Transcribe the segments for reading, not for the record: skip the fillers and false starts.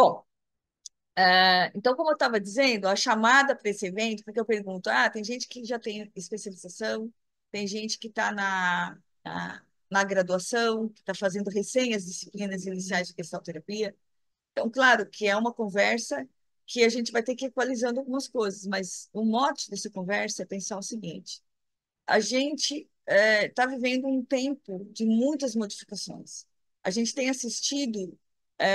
Bom, então, como eu estava dizendo, a chamada para esse evento, porque eu pergunto, tem gente que já tem especialização, tem gente que está na graduação, que está fazendo recém as disciplinas iniciais de gestalterapia. Então, claro que é uma conversa que a gente vai ter que ir equalizando algumas coisas, mas o mote dessa conversa é pensar o seguinte: a gente está vivendo um tempo de muitas modificações. A gente tem assistido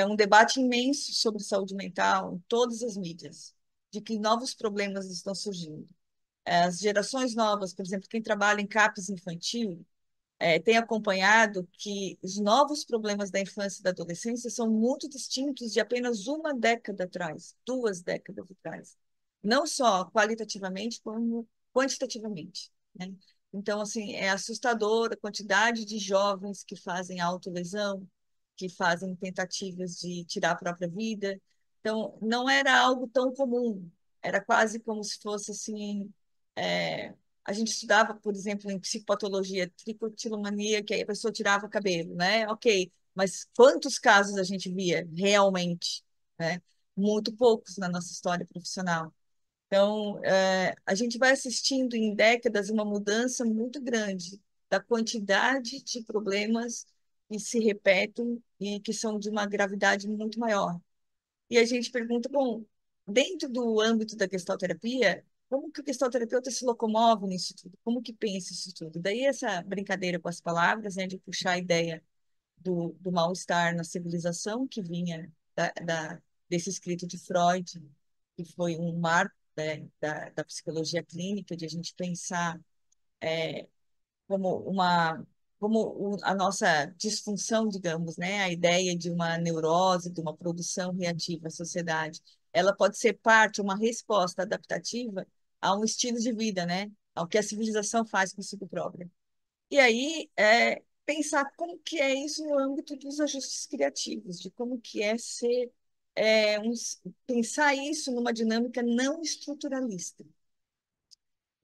um debate imenso sobre saúde mental em todas as mídias, de que novos problemas estão surgindo. As gerações novas, por exemplo, quem trabalha em CAPS infantil, tem acompanhado que os novos problemas da infância e da adolescência são muito distintos de apenas uma década atrás, 2 décadas atrás. Não só qualitativamente, como quantitativamente, né? Então, assim, é assustador a quantidade de jovens que fazem autolesão, que fazem tentativas de tirar a própria vida. Então, não era algo tão comum, era quase como se fosse assim. é, a gente estudava, por exemplo, em psicopatologia, tricotilomania, que aí a pessoa tirava o cabelo, né? Ok, mas quantos casos a gente via realmente, né? Muito poucos na nossa história profissional. Então, a gente vai assistindo em décadas uma mudança muito grande da quantidade de problemas que se repetem e que são de uma gravidade muito maior. E a gente pergunta, bom, dentro do âmbito da gestalterapia, como que o gestalterapeuta se locomove nisso tudo? Como que pensa isso tudo? Daí essa brincadeira com as palavras, né, de puxar a ideia do mal-estar na civilização, que vinha desse escrito de Freud, que foi um marco, né, da psicologia clínica, de a gente pensar como a nossa disfunção, digamos, né, a ideia de uma neurose, de uma produção reativa à sociedade, ela pode ser parte, uma resposta adaptativa a um estilo de vida, né, ao que a civilização faz consigo própria. E aí, pensar como que é isso no âmbito dos ajustes criativos, de como que é ser, pensar isso numa dinâmica não estruturalista.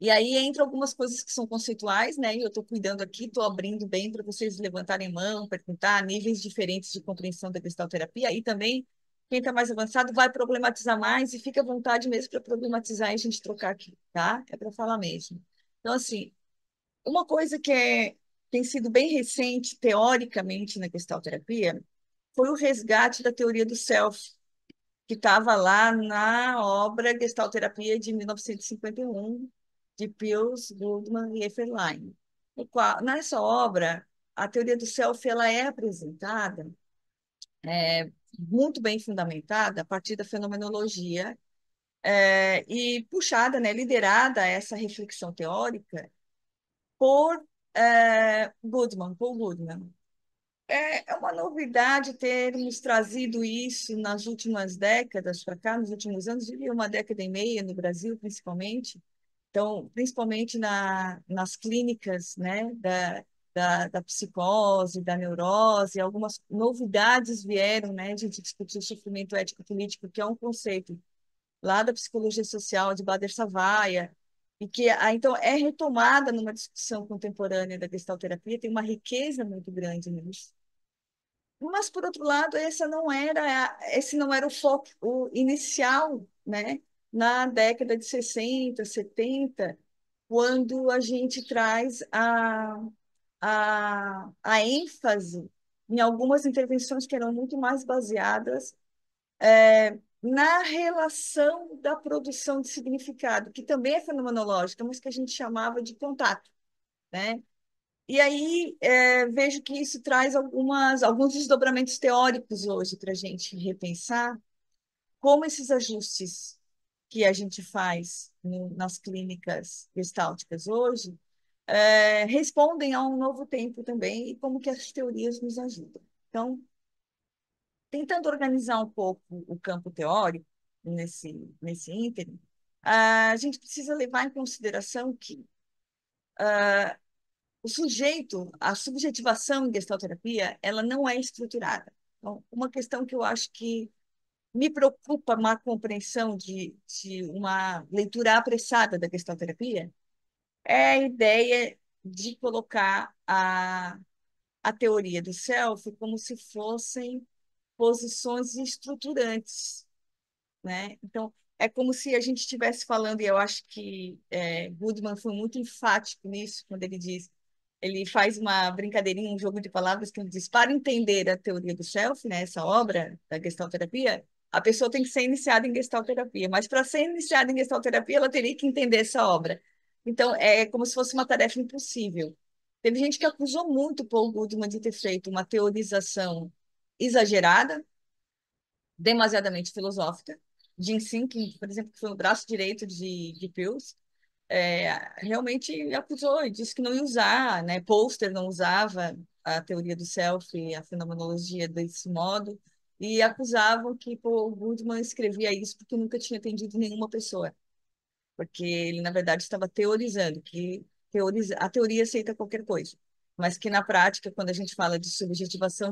E aí entra algumas coisas que são conceituais, né? E eu estou cuidando aqui, estou abrindo bem para vocês levantarem mão, perguntar níveis diferentes de compreensão da gestalterapia. E também, quem está mais avançado vai problematizar mais e fica à vontade mesmo para problematizar e a gente trocar aqui, tá? É para falar mesmo. Então, assim, uma coisa tem sido bem recente, teoricamente, na gestalterapia, foi o resgate da teoria do self, que estava lá na obra Gestalterapia de 1951, de Piels, Goldman e Efferlein. Nessa obra, a teoria do self ela é apresentada, muito bem fundamentada, a partir da fenomenologia, e puxada, né, liderada essa reflexão teórica por Paul Goodman. É uma novidade termos trazido isso nas últimas décadas para cá, nos últimos anos, diria uma década e meia no Brasil, principalmente. Então, principalmente nas clínicas, né, da psicose, da neurose, algumas novidades vieram, né, de discutir o sofrimento ético-político, que é um conceito lá da psicologia social de Bader-Savaia, e que então é retomada numa discussão contemporânea da gestalterapia, tem uma riqueza muito grande nisso. Mas, por outro lado, esse não era o foco o inicial, né? Na década de 60, 70, quando a gente traz a ênfase em algumas intervenções que eram muito mais baseadas na relação da produção de significado, que também é fenomenológica, mas que a gente chamava de contato, né? E aí vejo que isso traz alguns desdobramentos teóricos hoje para a gente repensar como esses ajustes que a gente faz nas clínicas gestálticas hoje respondem a um novo tempo também e como que as teorias nos ajudam. Então, tentando organizar um pouco o campo teórico nesse ínterim, a gente precisa levar em consideração que o sujeito, a subjetivação em gestalterapia, ela não é estruturada. Então, uma questão que eu acho que me preocupa uma compreensão de uma leitura apressada da gestalterapia é a ideia de colocar a teoria do self como se fossem posições estruturantes, né? Então, é como se a gente estivesse falando, e eu acho que Goodman foi muito enfático nisso, quando ele diz, ele faz uma brincadeirinha, um jogo de palavras, que ele diz, para entender a teoria do self, né, essa obra da gestalterapia, a pessoa tem que ser iniciada em gestalterapia, mas para ser iniciada em gestalterapia, ela teria que entender essa obra. Então, é como se fosse uma tarefa impossível. Teve gente que acusou muito Paul Goodman de ter feito uma teorização exagerada, demasiadamente filosófica. Jim Sinking, por exemplo, que foi o braço direito de Peirce, realmente acusou e disse que não ia usar, né? Poster não usava a teoria do self, a fenomenologia desse modo, e acusavam que Paul Goodman escrevia isso porque nunca tinha atendido nenhuma pessoa, porque ele, na verdade, estava teorizando, que a teoria aceita qualquer coisa, mas que na prática, quando a gente fala de subjetivação,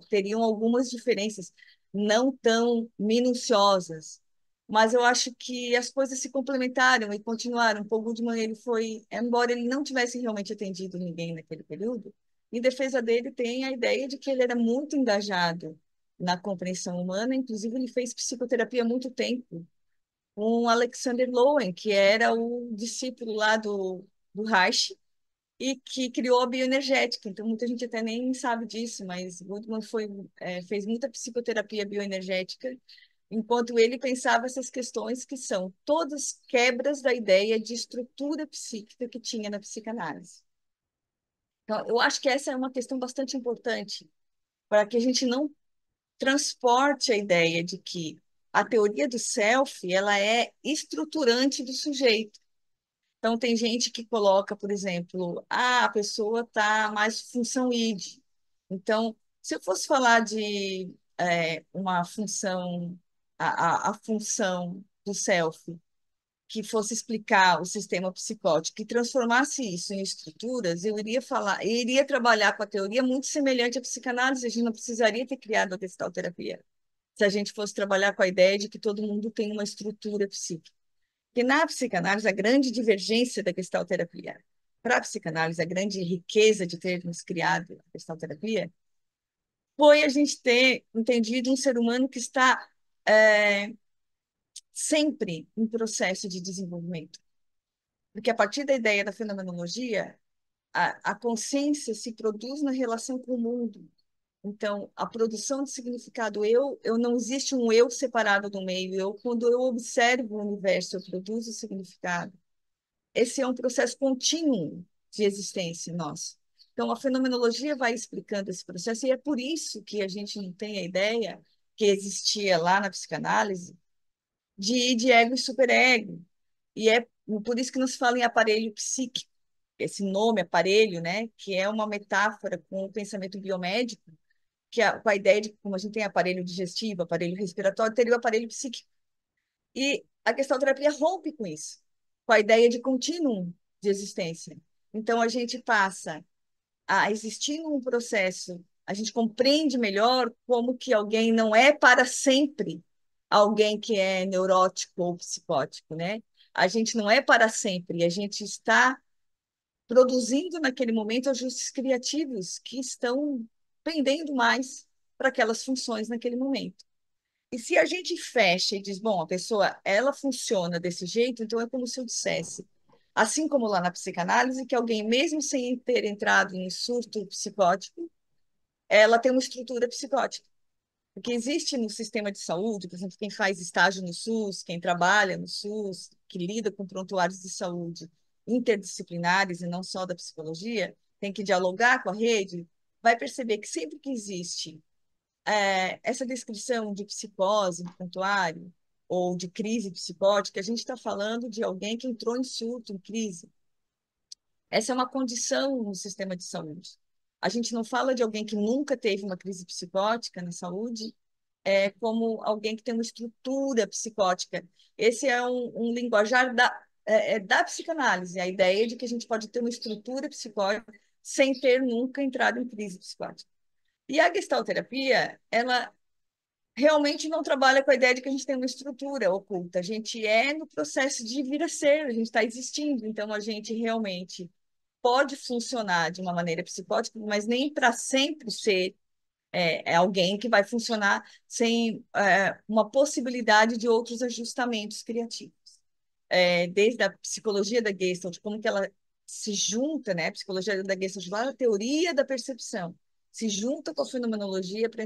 teriam algumas diferenças não tão minuciosas, mas eu acho que as coisas se complementaram e continuaram. Paul Goodman, ele foi, embora ele não tivesse realmente atendido ninguém naquele período, em defesa dele tem a ideia de que ele era muito engajado na compreensão humana, inclusive ele fez psicoterapia há muito tempo, com Alexander Lowen, que era o discípulo lá do Reich e que criou a bioenergética. Então, muita gente até nem sabe disso, mas Goodman fez muita psicoterapia bioenergética, enquanto ele pensava essas questões que são todas quebras da ideia de estrutura psíquica que tinha na psicanálise. Então, eu acho que essa é uma questão bastante importante para que a gente não transporte a ideia de que a teoria do self ela é estruturante do sujeito. Então, tem gente que coloca, por exemplo, a pessoa está mais função id. Então, se eu fosse falar de uma função, a função do self, que fosse explicar o sistema psicótico e transformasse isso em estruturas, eu iria trabalhar com a teoria muito semelhante à psicanálise, a gente não precisaria ter criado a gestalterapia. Se a gente fosse trabalhar com a ideia de que todo mundo tem uma estrutura psíquica. Porque na psicanálise, a grande divergência da gestalterapia para a psicanálise, a grande riqueza de termos criado a gestalterapia, foi a gente ter entendido um ser humano que está é, sempre em processo de desenvolvimento. Porque a partir da ideia da fenomenologia, a consciência se produz na relação com o mundo. Então, a produção de significado eu não existe um eu separado do meio. Quando eu observo o universo, eu produzo significado. Esse é um processo contínuo de existência nossa. Então, a fenomenologia vai explicando esse processo, e é por isso que a gente não tem a ideia que existia lá na psicanálise de ego e superego. E é por isso que nos fala em aparelho psíquico, esse nome aparelho, né, que é uma metáfora com o pensamento biomédico, com a ideia de que, como a gente tem aparelho digestivo, aparelho respiratório, teria o aparelho psíquico. E a gestalterapia rompe com isso, com a ideia de contínuo de existência. Então, a gente passa a existir um processo, a gente compreende melhor como que alguém não é para sempre alguém que é neurótico ou psicótico, né? A gente não é para sempre, a gente está produzindo naquele momento ajustes criativos que estão pendendo mais para aquelas funções naquele momento. E se a gente fecha e diz, bom, a pessoa, ela funciona desse jeito, então é como se eu dissesse, assim como lá na psicanálise, que alguém, mesmo sem ter entrado em surto psicótico, ela tem uma estrutura psicótica. Porque existe no sistema de saúde, por exemplo, quem faz estágio no SUS, quem trabalha no SUS, que lida com prontuários de saúde interdisciplinares e não só da psicologia, tem que dialogar com a rede, vai perceber que sempre que existe essa descrição de psicose no prontuário ou de crise psicótica, a gente está falando de alguém que entrou em surto, em crise. Essa é uma condição no sistema de saúde. A gente não fala de alguém que nunca teve uma crise psicótica na saúde, como alguém que tem uma estrutura psicótica. Esse é um linguajar da psicanálise, a ideia de que a gente pode ter uma estrutura psicótica sem ter nunca entrado em crise psicótica. E a gestalterapia, ela realmente não trabalha com a ideia de que a gente tem uma estrutura oculta. A gente é no processo de vir a ser, a gente está existindo, então a gente realmente pode funcionar de uma maneira psicótica, mas nem para sempre ser É alguém que vai funcionar sem uma possibilidade de outros ajustamentos criativos. Desde a psicologia da Gestalt, como que ela se junta, né? A psicologia da Gestalt, lá a teoria da percepção, se junta com a fenomenologia para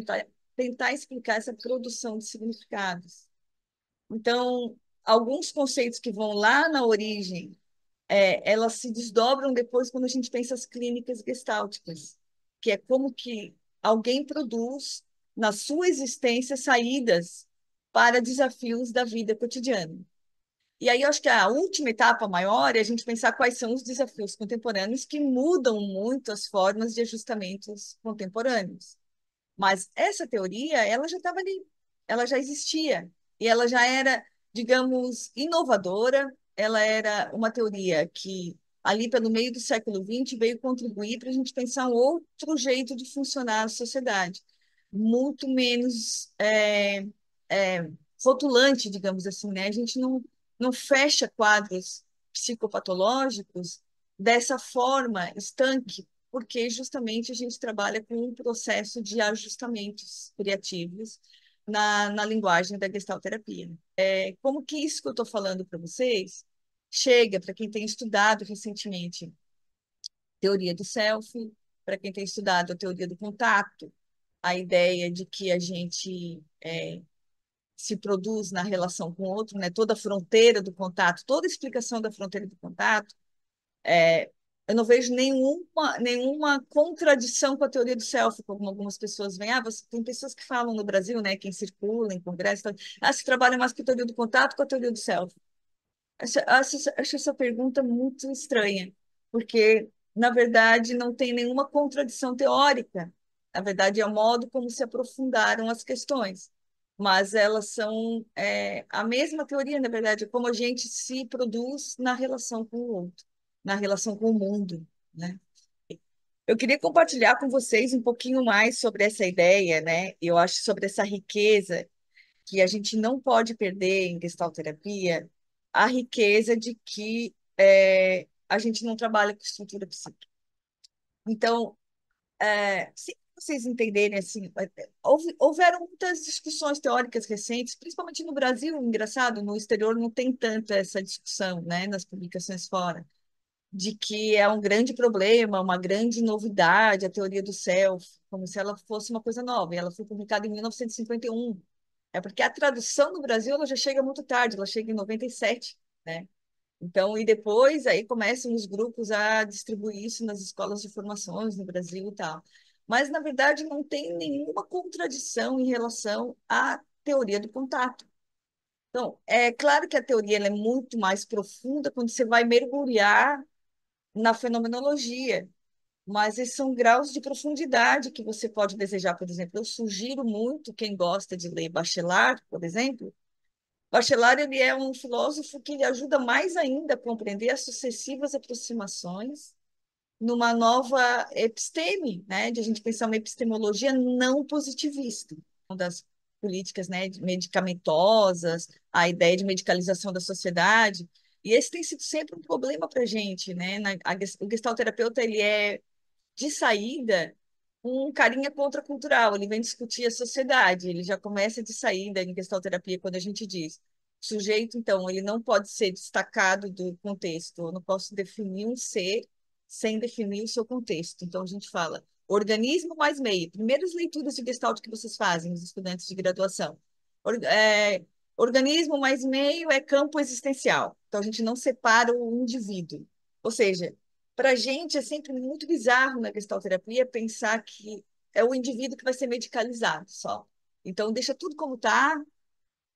tentar explicar essa produção de significados. Então, alguns conceitos que vão lá na origem, elas se desdobram depois quando a gente pensa as clínicas gestálticas, que é como que alguém produz na sua existência saídas para desafios da vida cotidiana. E aí eu acho que a última etapa maior é a gente pensar quais são os desafios contemporâneos que mudam muito as formas de ajustamentos contemporâneos. Mas essa teoria, ela já estava ali, ela já existia, e ela já era, digamos, inovadora, ela era uma teoria que, ali pelo meio do século XX, veio contribuir para a gente pensar um outro jeito de funcionar a sociedade, muito menos é, rotulante, digamos assim, né? A gente não fecha quadros psicopatológicos dessa forma estanque, porque justamente a gente trabalha com um processo de ajustamentos criativos na linguagem da gestalterapia. Como que isso que eu estou falando para vocês chega para quem tem estudado recentemente teoria do self, para quem tem estudado a teoria do contato, a ideia de que a gente se produz na relação com o outro, né? Toda a fronteira do contato, toda a explicação da fronteira do contato, é, eu não vejo nenhuma contradição com a teoria do self, como algumas pessoas veem. Tem pessoas que falam no Brasil, né, quem circula em congresso, se trabalha mais com a teoria do contato com a teoria do self. Acho essa pergunta muito estranha, porque, na verdade, não tem nenhuma contradição teórica. Na verdade, é o modo como se aprofundaram as questões. Mas elas são a mesma teoria, na verdade, é como a gente se produz na relação com o outro, na relação com o mundo, né? Eu queria compartilhar com vocês um pouquinho mais sobre essa ideia, né? Eu acho sobre essa riqueza que a gente não pode perder em gestalterapia, a riqueza de que a gente não trabalha com estrutura psíquica. Então, se vocês entenderem assim, houveram muitas discussões teóricas recentes, principalmente no Brasil, engraçado, no exterior não tem tanta essa discussão, né, nas publicações fora, de que é um grande problema, uma grande novidade, a teoria do self, como se ela fosse uma coisa nova. E ela foi publicada em 1951. É porque a tradução no Brasil ela já chega muito tarde, ela chega em 97, né? Então, e depois aí começam os grupos a distribuir isso nas escolas de formações no Brasil e tal. Mas, na verdade, não tem nenhuma contradição em relação à teoria do contato. Então, é claro que a teoria ela é muito mais profunda quando você vai mergulhar na fenomenologia, mas esses são graus de profundidade que você pode desejar. Por exemplo, eu sugiro muito quem gosta de ler Bachelard, por exemplo. Bachelard ele é um filósofo que ele ajuda mais ainda a compreender as sucessivas aproximações numa nova episteme, né, de a gente pensar uma epistemologia não positivista, uma das políticas, né, medicamentosas, a ideia de medicalização da sociedade, e esse tem sido sempre um problema para a gente, né, o gestalterapeuta ele é de saída, um carinha contracultural, ele vem discutir a sociedade, ele já começa de saída em gestalterapia quando a gente diz, o sujeito, então, ele não pode ser destacado do contexto, eu não posso definir um ser sem definir o seu contexto. Então, a gente fala organismo mais meio, primeiras leituras de Gestalt que vocês fazem, os estudantes de graduação. Or, é, Organismo mais meio é campo existencial, então a gente não separa o indivíduo. Ou seja, para a gente é sempre muito bizarro na gestalterapia pensar que é o indivíduo que vai ser medicalizado só. Então, deixa tudo como está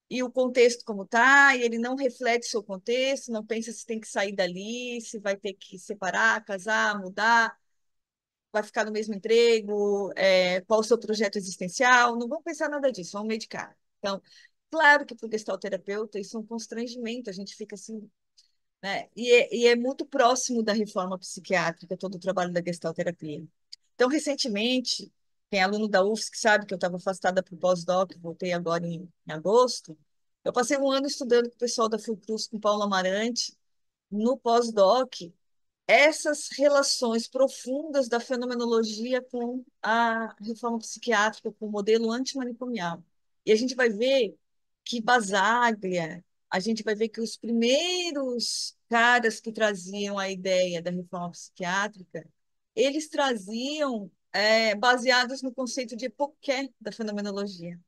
e o contexto como está, e ele não reflete seu contexto, não pensa se tem que sair dali, se vai ter que separar, casar, mudar, vai ficar no mesmo emprego, qual o seu projeto existencial. Não vão pensar nada disso, vão medicar. Então, claro que para o gestalterapeuta isso é um constrangimento, a gente fica assim, né? E é muito próximo da reforma psiquiátrica, todo o trabalho da gestalterapia. Então, recentemente, quem é aluno da UFSC sabe que eu estava afastada para o pós-doc, voltei agora em agosto. Eu passei um ano estudando com o pessoal da Fiocruz, com Paulo Amarante, no pós-doc, essas relações profundas da fenomenologia com a reforma psiquiátrica, com o modelo antimanicomial. E a gente vai ver que Basaglia, a gente vai ver que os primeiros caras que traziam a ideia da reforma psiquiátrica, eles traziam baseados no conceito de Epoché da fenomenologia.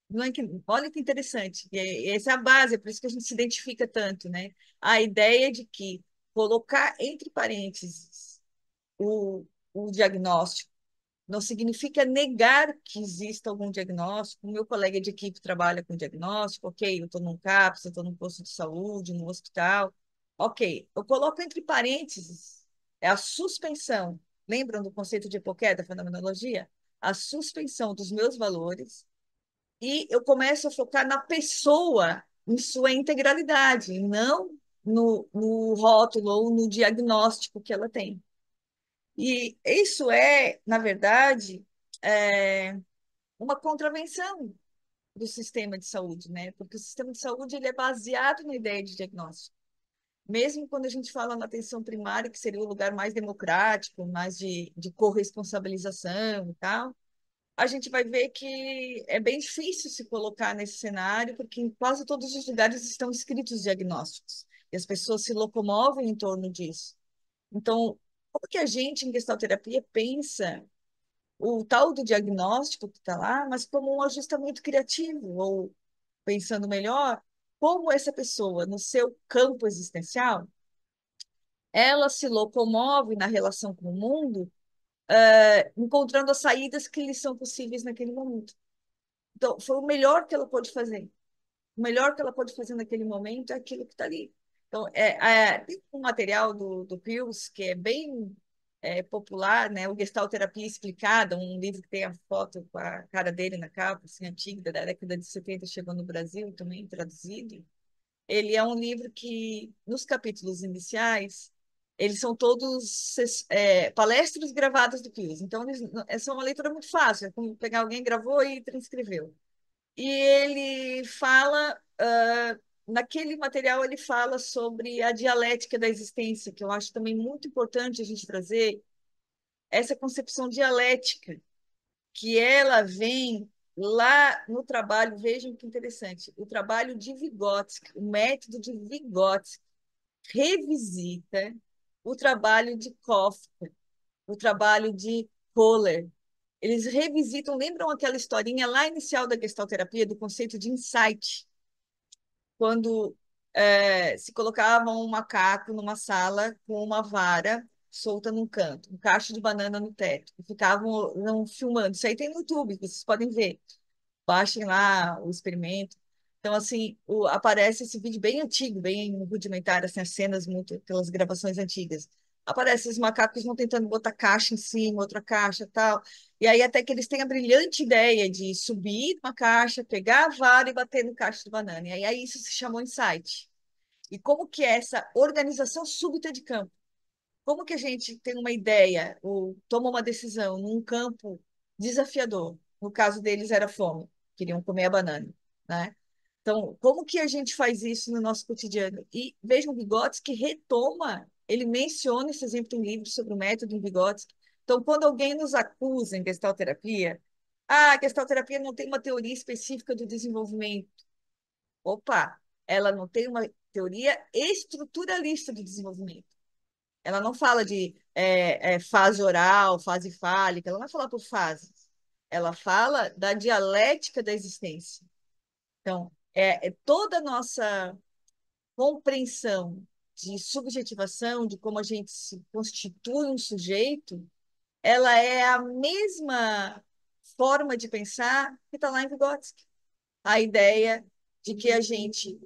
Não é que, olha que interessante. Essa é a base, é por isso que a gente se identifica tanto, né? A ideia de que colocar entre parênteses o, o diagnóstico não significa negar que exista algum diagnóstico. O meu colega de equipe trabalha com diagnóstico, ok, eu estou num CAPS, eu estou num posto de saúde, num hospital, ok. Eu coloco entre parênteses é a suspensão. Lembram do conceito de Epoché, da fenomenologia? A suspensão dos meus valores e eu começo a focar na pessoa em sua integralidade, e não no rótulo ou no diagnóstico que ela tem. E isso é, na verdade, é, uma contravenção do sistema de saúde, né? Porque o sistema de saúde ele é baseado na ideia de diagnóstico. Mesmo quando a gente fala na atenção primária, que seria o lugar mais democrático, mais de corresponsabilização e tal, a gente vai ver que é bem difícil se colocar nesse cenário, porque em quase todos os lugares estão escritos diagnósticos, e as pessoas se locomovem em torno disso. Então, como que a gente, em gestalterapia, pensa o tal do diagnóstico que está lá, mas como um ajustamento criativo, ou, pensando melhor, como essa pessoa, no seu campo existencial, ela se locomove na relação com o mundo, encontrando as saídas que lhe são possíveis naquele momento. Então, foi o melhor que ela pôde fazer. O melhor que ela pôde fazer naquele momento é aquilo que está ali. Então, tem um material do Pius que é bem popular, né? O Gestalt Terapia Explicada, um livro que tem a foto com a cara dele na capa, assim, antigo, da década de 70, chegou no Brasil também, traduzido. Ele é um livro que, nos capítulos iniciais, eles são todos palestras gravadas do Pius. Então, essa é uma leitura muito fácil, é como pegar alguém, gravou e transcreveu. E ele fala, naquele material, ele fala sobre a dialética da existência, que eu acho também muito importante a gente trazer essa concepção dialética, que ela vem lá no trabalho, vejam que interessante, o trabalho de Vygotsky, o método de Vygotsky, revisita o trabalho de Kafka, o trabalho de Kohler. Eles revisitam, lembram aquela historinha lá inicial da gestalterapia, do conceito de insight, quando se colocava um macaco numa sala com uma vara solta num canto, um cacho de banana no teto, e ficavam não, filmando. Isso aí tem no YouTube, vocês podem ver. Baixem lá o experimento. Então, assim, aparece esse vídeo bem antigo, bem rudimentar, assim, as cenas muito, aquelas gravações antigas. Aparece os macacos vão tentando botar caixa em cima, outra caixa, tal. E aí até que eles têm a brilhante ideia de subir uma caixa, pegar a vara e bater no cacho de banana. E aí isso se chamou insight. E como que é essa organização súbita de campo? Como que a gente tem uma ideia ou toma uma decisão num campo desafiador? No caso deles era fome, queriam comer a banana, né? Então, como que a gente faz isso no nosso cotidiano? E vejam Vygotsky retoma, ele menciona esse exemplo em livro sobre o método em Vygotsky. Então, quando alguém nos acusa em gestalterapia, a gestalterapia não tem uma teoria específica do desenvolvimento. Opa, ela não tem uma teoria estruturalista do desenvolvimento. Ela não fala de fase oral, fase fálica, ela não vai falar por fases. Ela fala da dialética da existência. Então, toda a nossa compreensão de subjetivação, de como a gente se constitui um sujeito, ela é a mesma forma de pensar que está lá em Vygotsky. A ideia de que a gente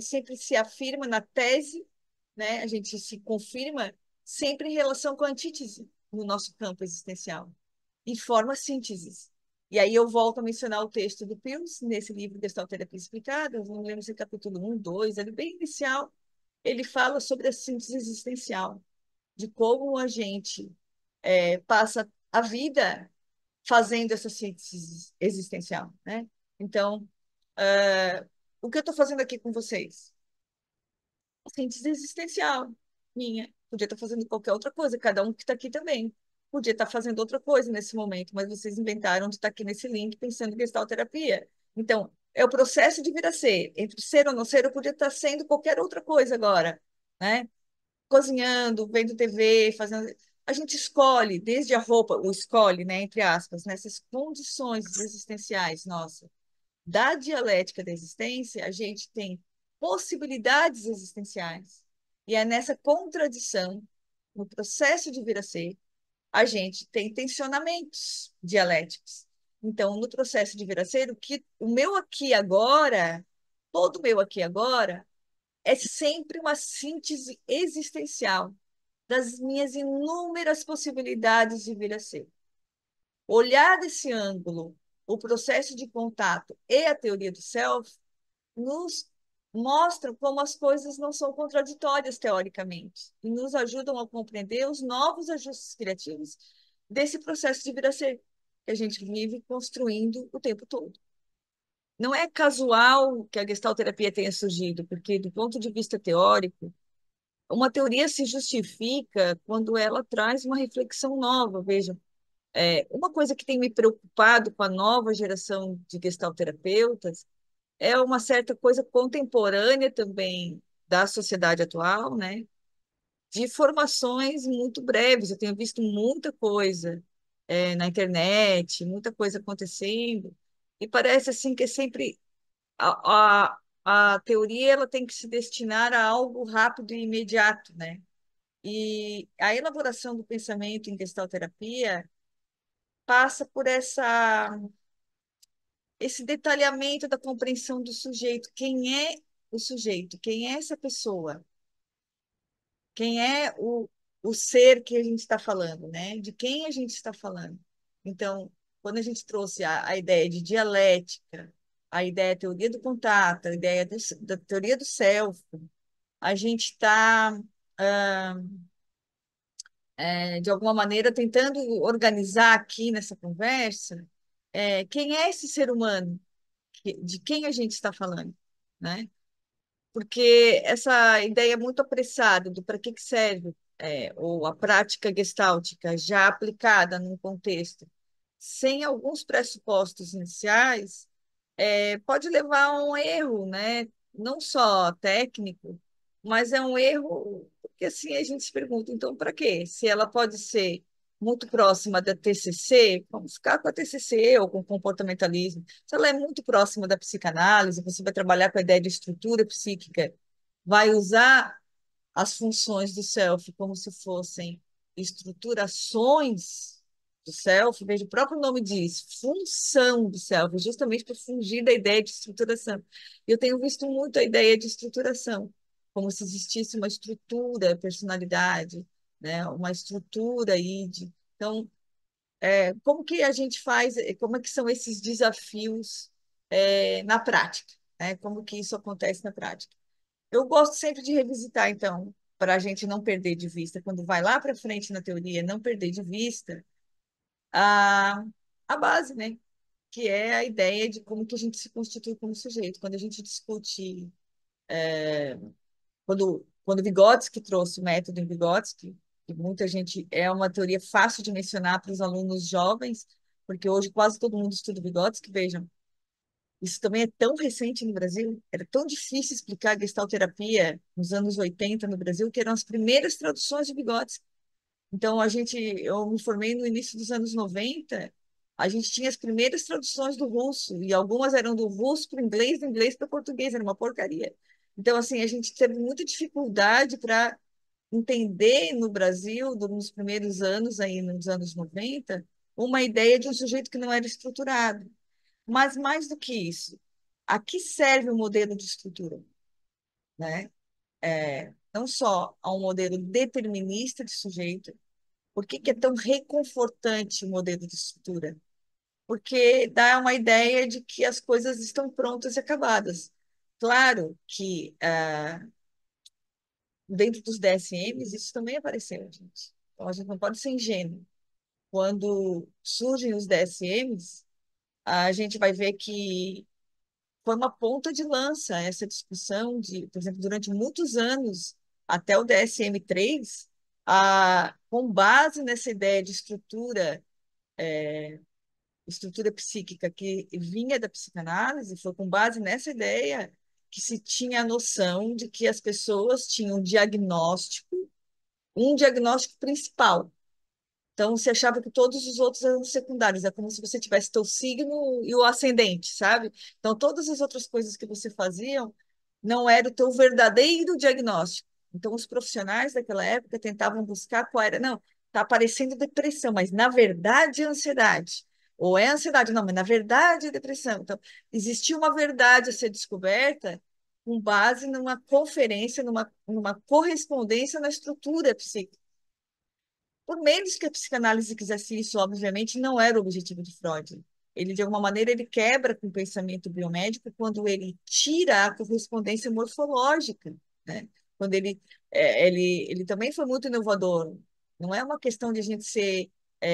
sempre se afirma na tese, né? A gente se confirma sempre em relação com a antítese no nosso campo existencial, e forma sínteses. E aí eu volto a mencionar o texto do Pius, nesse livro Gestalt Terapia Explicada, eu não lembro se é capítulo 1, 2, ele bem inicial, ele fala sobre a síntese existencial, de como a gente passa a vida fazendo essa síntese existencial, né? Então, o que eu estou fazendo aqui com vocês? A síntese existencial. minha. Podia estar fazendo qualquer outra coisa, cada um que está aqui também. Podia estar fazendo outra coisa nesse momento, mas vocês inventaram de estar aqui nesse link pensando em gestalterapia. Então, é o processo de vir a ser. Entre ser ou não ser, eu podia estar sendo qualquer outra coisa agora, né? Cozinhando, vendo TV, fazendo. A gente escolhe, desde a roupa, o escolhe, né, entre aspas, nessas condições existenciais, nossa. Da dialética da existência, a gente tem possibilidades existenciais. E é nessa contradição, no processo de vir a ser, a gente tem tensionamentos dialéticos. Então, no processo de vir a ser, o meu aqui e agora, todo o meu aqui e agora, é sempre uma síntese existencial das minhas inúmeras possibilidades de vir a ser. Olhar desse ângulo, o processo de contato e a teoria do self nos mostram como as coisas não são contraditórias teoricamente e nos ajudam a compreender os novos ajustes criativos desse processo de vir a ser que a gente vive construindo o tempo todo. Não é casual que a gestalterapia tenha surgido, porque do ponto de vista teórico, uma teoria se justifica quando ela traz uma reflexão nova. Veja, uma coisa que tem me preocupado com a nova geração de gestalterapeutas é uma certa coisa contemporânea também da sociedade atual, né? De formações muito breves. Eu tenho visto muita coisa na internet, muita coisa acontecendo, e parece assim que é sempre a teoria ela tem que se destinar a algo rápido e imediato, né? E a elaboração do pensamento em gestalterapia passa por esse detalhamento da compreensão do sujeito. Quem é o sujeito? Quem é essa pessoa? Quem é o ser que a gente está falando, né? De quem a gente está falando? Então, quando a gente trouxe a ideia de dialética, a ideia da teoria do contato, a ideia da teoria do self, a gente está, de alguma maneira, tentando organizar aqui nessa conversa quem é esse ser humano, de quem a gente está falando, né? Porque essa ideia muito apressada do para que serve, ou a prática gestáltica já aplicada num contexto, sem alguns pressupostos iniciais, pode levar a um erro, né? Não só técnico, mas é um erro porque assim a gente se pergunta, então, para quê? Se ela pode ser muito próxima da TCC, vamos ficar com a TCC ou com o comportamentalismo. Se ela é muito próxima da psicanálise, você vai trabalhar com a ideia de estrutura psíquica, vai usar as funções do self como se fossem estruturações do self, veja, o próprio nome diz, função do self, justamente para fugir da ideia de estruturação. Eu tenho visto muito a ideia de estruturação, como se existisse uma estrutura, personalidade, né? Uma estrutura id. Então, como que a gente faz, como é que são esses desafios na prática, né? Como que isso acontece na prática? Eu gosto sempre de revisitar, então, para a gente não perder de vista, quando vai lá para frente na teoria, não perder de vista a, a base, né? Que é a ideia de como que a gente se constitui como sujeito. Quando a gente discute, quando Vygotsky trouxe o método em Vygotsky, que muita gente é uma teoria fácil de mencionar para os alunos jovens, porque hoje quase todo mundo estuda Vygotsky, vejam. Isso também é tão recente no Brasil, era tão difícil explicar a gestalterapia nos anos 80 no Brasil, que eram as primeiras traduções de Vygotsky. Então, eu me formei no início dos anos 90, a gente tinha as primeiras traduções do russo, e algumas eram do russo para o inglês, do inglês para o português, era uma porcaria. Então, assim, a gente teve muita dificuldade para entender no Brasil, nos primeiros anos, aí nos anos 90, uma ideia de um sujeito que não era estruturado. Mas mais do que isso, a que serve o modelo de estrutura, né? Não só a um modelo determinista de sujeito. Por que que é tão reconfortante o modelo de estrutura? Porque dá uma ideia de que as coisas estão prontas e acabadas. Claro que dentro dos DSMs isso também apareceu, gente. Então a gente não pode ser ingênuo. Quando surgem os DSMs, a gente vai ver que foi uma ponta de lança essa discussão de, por exemplo, durante muitos anos até o DSM-3, com base nessa ideia de estrutura psíquica que vinha da psicanálise, foi com base nessa ideia que se tinha a noção de que as pessoas tinham um diagnóstico principal. Então, você achava que todos os outros eram secundários. É como se você tivesse teu signo e o ascendente, sabe? Então, todas as outras coisas que você fazia não era o teu verdadeiro diagnóstico. Então, os profissionais daquela época tentavam buscar qual era. Não, está aparecendo depressão, mas na verdade é ansiedade. Ou é ansiedade, não, mas na verdade é depressão. Então, existia uma verdade a ser descoberta com base numa conferência, numa correspondência na estrutura psíquica. Por menos que a psicanálise quisesse isso, obviamente, não era o objetivo de Freud. Ele, de alguma maneira, ele quebra com o pensamento biomédico quando ele tira a correspondência morfológica, né? Quando ele também foi muito inovador. Não é uma questão de a gente ser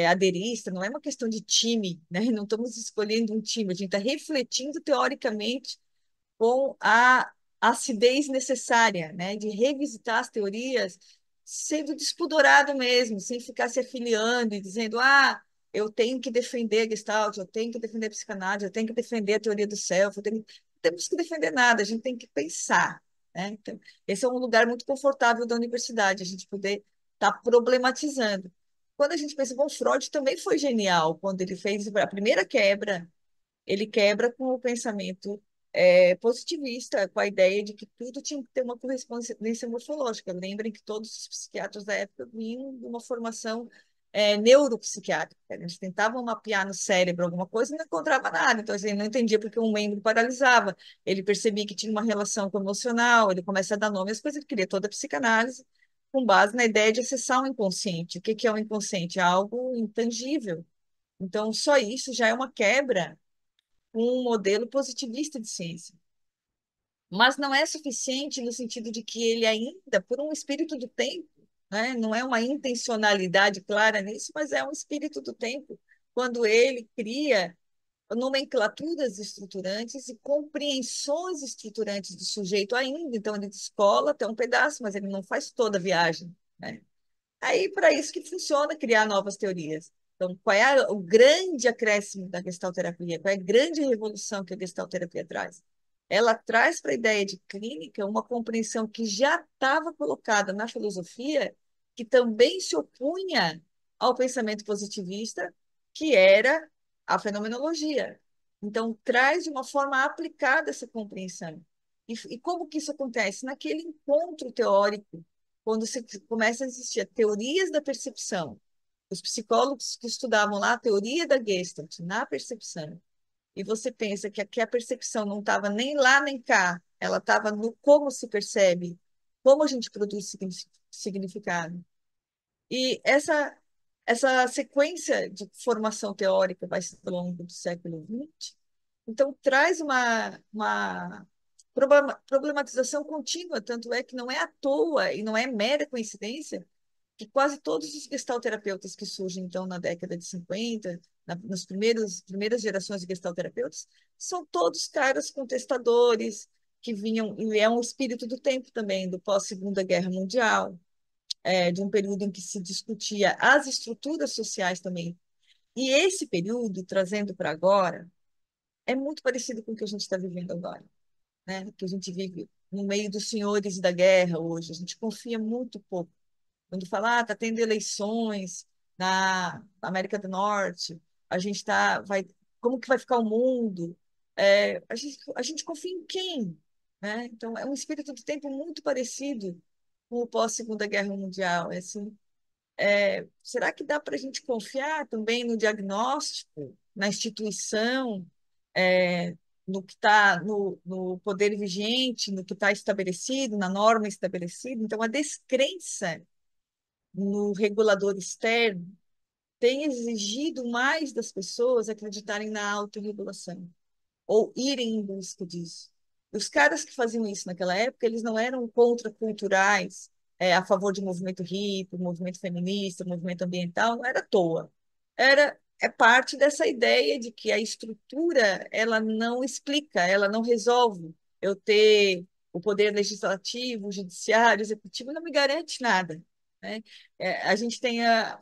aderista, não é uma questão de time, né? Não estamos escolhendo um time, a gente está refletindo teoricamente com a acidez necessária, né, de revisitar as teorias, sendo despudorado mesmo, sem ficar se afiliando e dizendo, eu tenho que defender a Gestalt, eu tenho que defender a psicanálise, eu tenho que defender a teoria do self, não temos que defender nada, a gente tem que pensar, né? Então, esse é um lugar muito confortável da universidade, a gente poder estar problematizando. Quando a gente pensa, bom, Freud também foi genial quando ele fez a primeira quebra, ele quebra com o pensamento positivista, com a ideia de que tudo tinha que ter uma correspondência morfológica. Lembrem que todos os psiquiatras da época vinham de uma formação neuropsiquiátrica. Eles tentavam mapear no cérebro alguma coisa e não encontrava nada. Então, assim, ele não entendia porque um membro paralisava. Ele percebia que tinha uma relação com o emocional, ele começa a dar nome às coisas, ele queria toda a psicanálise com base na ideia de acessar o inconsciente. O que que é o inconsciente? É algo intangível. Então, só isso já é uma quebra um modelo positivista de ciência. Mas não é suficiente no sentido de que ele ainda, por um espírito do tempo, né, não é uma intencionalidade clara nisso, mas é um espírito do tempo, quando ele cria nomenclaturas estruturantes e compreensões estruturantes do sujeito ainda. Então, ele descola até um pedaço, mas ele não faz toda a viagem, né? Aí, para isso que funciona criar novas teorias. Então, qual é o grande acréscimo da gestalterapia? Qual é a grande revolução que a gestalterapia traz? Ela traz para a ideia de clínica uma compreensão que já estava colocada na filosofia, que também se opunha ao pensamento positivista, que era a fenomenologia. Então, traz de uma forma aplicada essa compreensão. E como que isso acontece? Naquele encontro teórico quando se começa a existir teorias da percepção, os psicólogos que estudavam lá a teoria da Gestalt na percepção, e você pensa que aqui a percepção não estava nem lá nem cá, ela estava no como se percebe, como a gente produz significado. E essa sequência de formação teórica vai ser ao longo do século XX, então traz uma problematização contínua, tanto é que não é à toa e não é mera coincidência que quase todos os gestalterapeutas que surgem, então, na década de 50, nas primeiras gerações de gestalterapeutas, são todos caras contestadores, que vinham, e é um espírito do tempo também, do pós-Segunda Guerra Mundial, de um período em que se discutia as estruturas sociais também. E esse período, trazendo para agora, é muito parecido com o que a gente está vivendo agora, né? Que a gente vive no meio dos senhores da guerra hoje. A gente confia muito pouco. Quando fala, está tendo eleições na América do Norte, a gente como que vai ficar o mundo? A gente confia em quem? Né? Então, é um espírito do tempo muito parecido com o pós-Segunda Guerra Mundial. É assim, será que dá para a gente confiar também no diagnóstico, na instituição, é, no que está no poder vigente, no que está estabelecido, na norma estabelecida? Então, a descrença no regulador externo tem exigido mais das pessoas acreditarem na autorregulação ou irem em busca disso. Os caras que faziam isso naquela época, eles não eram contraculturais, a favor de movimento hippie, movimento feminista, movimento ambiental, não era à toa. É parte dessa ideia de que a estrutura ela não explica, ela não resolve eu ter o poder legislativo, o judiciário, o executivo não me garante nada, né? A gente tem,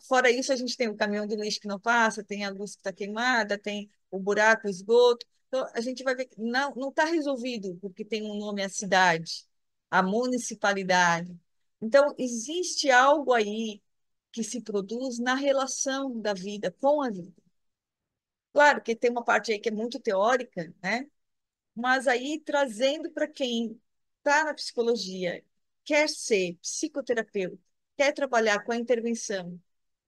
fora isso, a gente tem o caminhão de lixo que não passa, tem a luz que está queimada, tem o buraco, o esgoto. Então, a gente vai ver que não está resolvido, porque tem um nome a cidade, a municipalidade. Então, existe algo aí que se produz na relação da vida com a vida. Claro que tem uma parte aí que é muito teórica, né? Mas aí trazendo para quem está na psicologia, quer ser psicoterapeuta, quer trabalhar com a intervenção.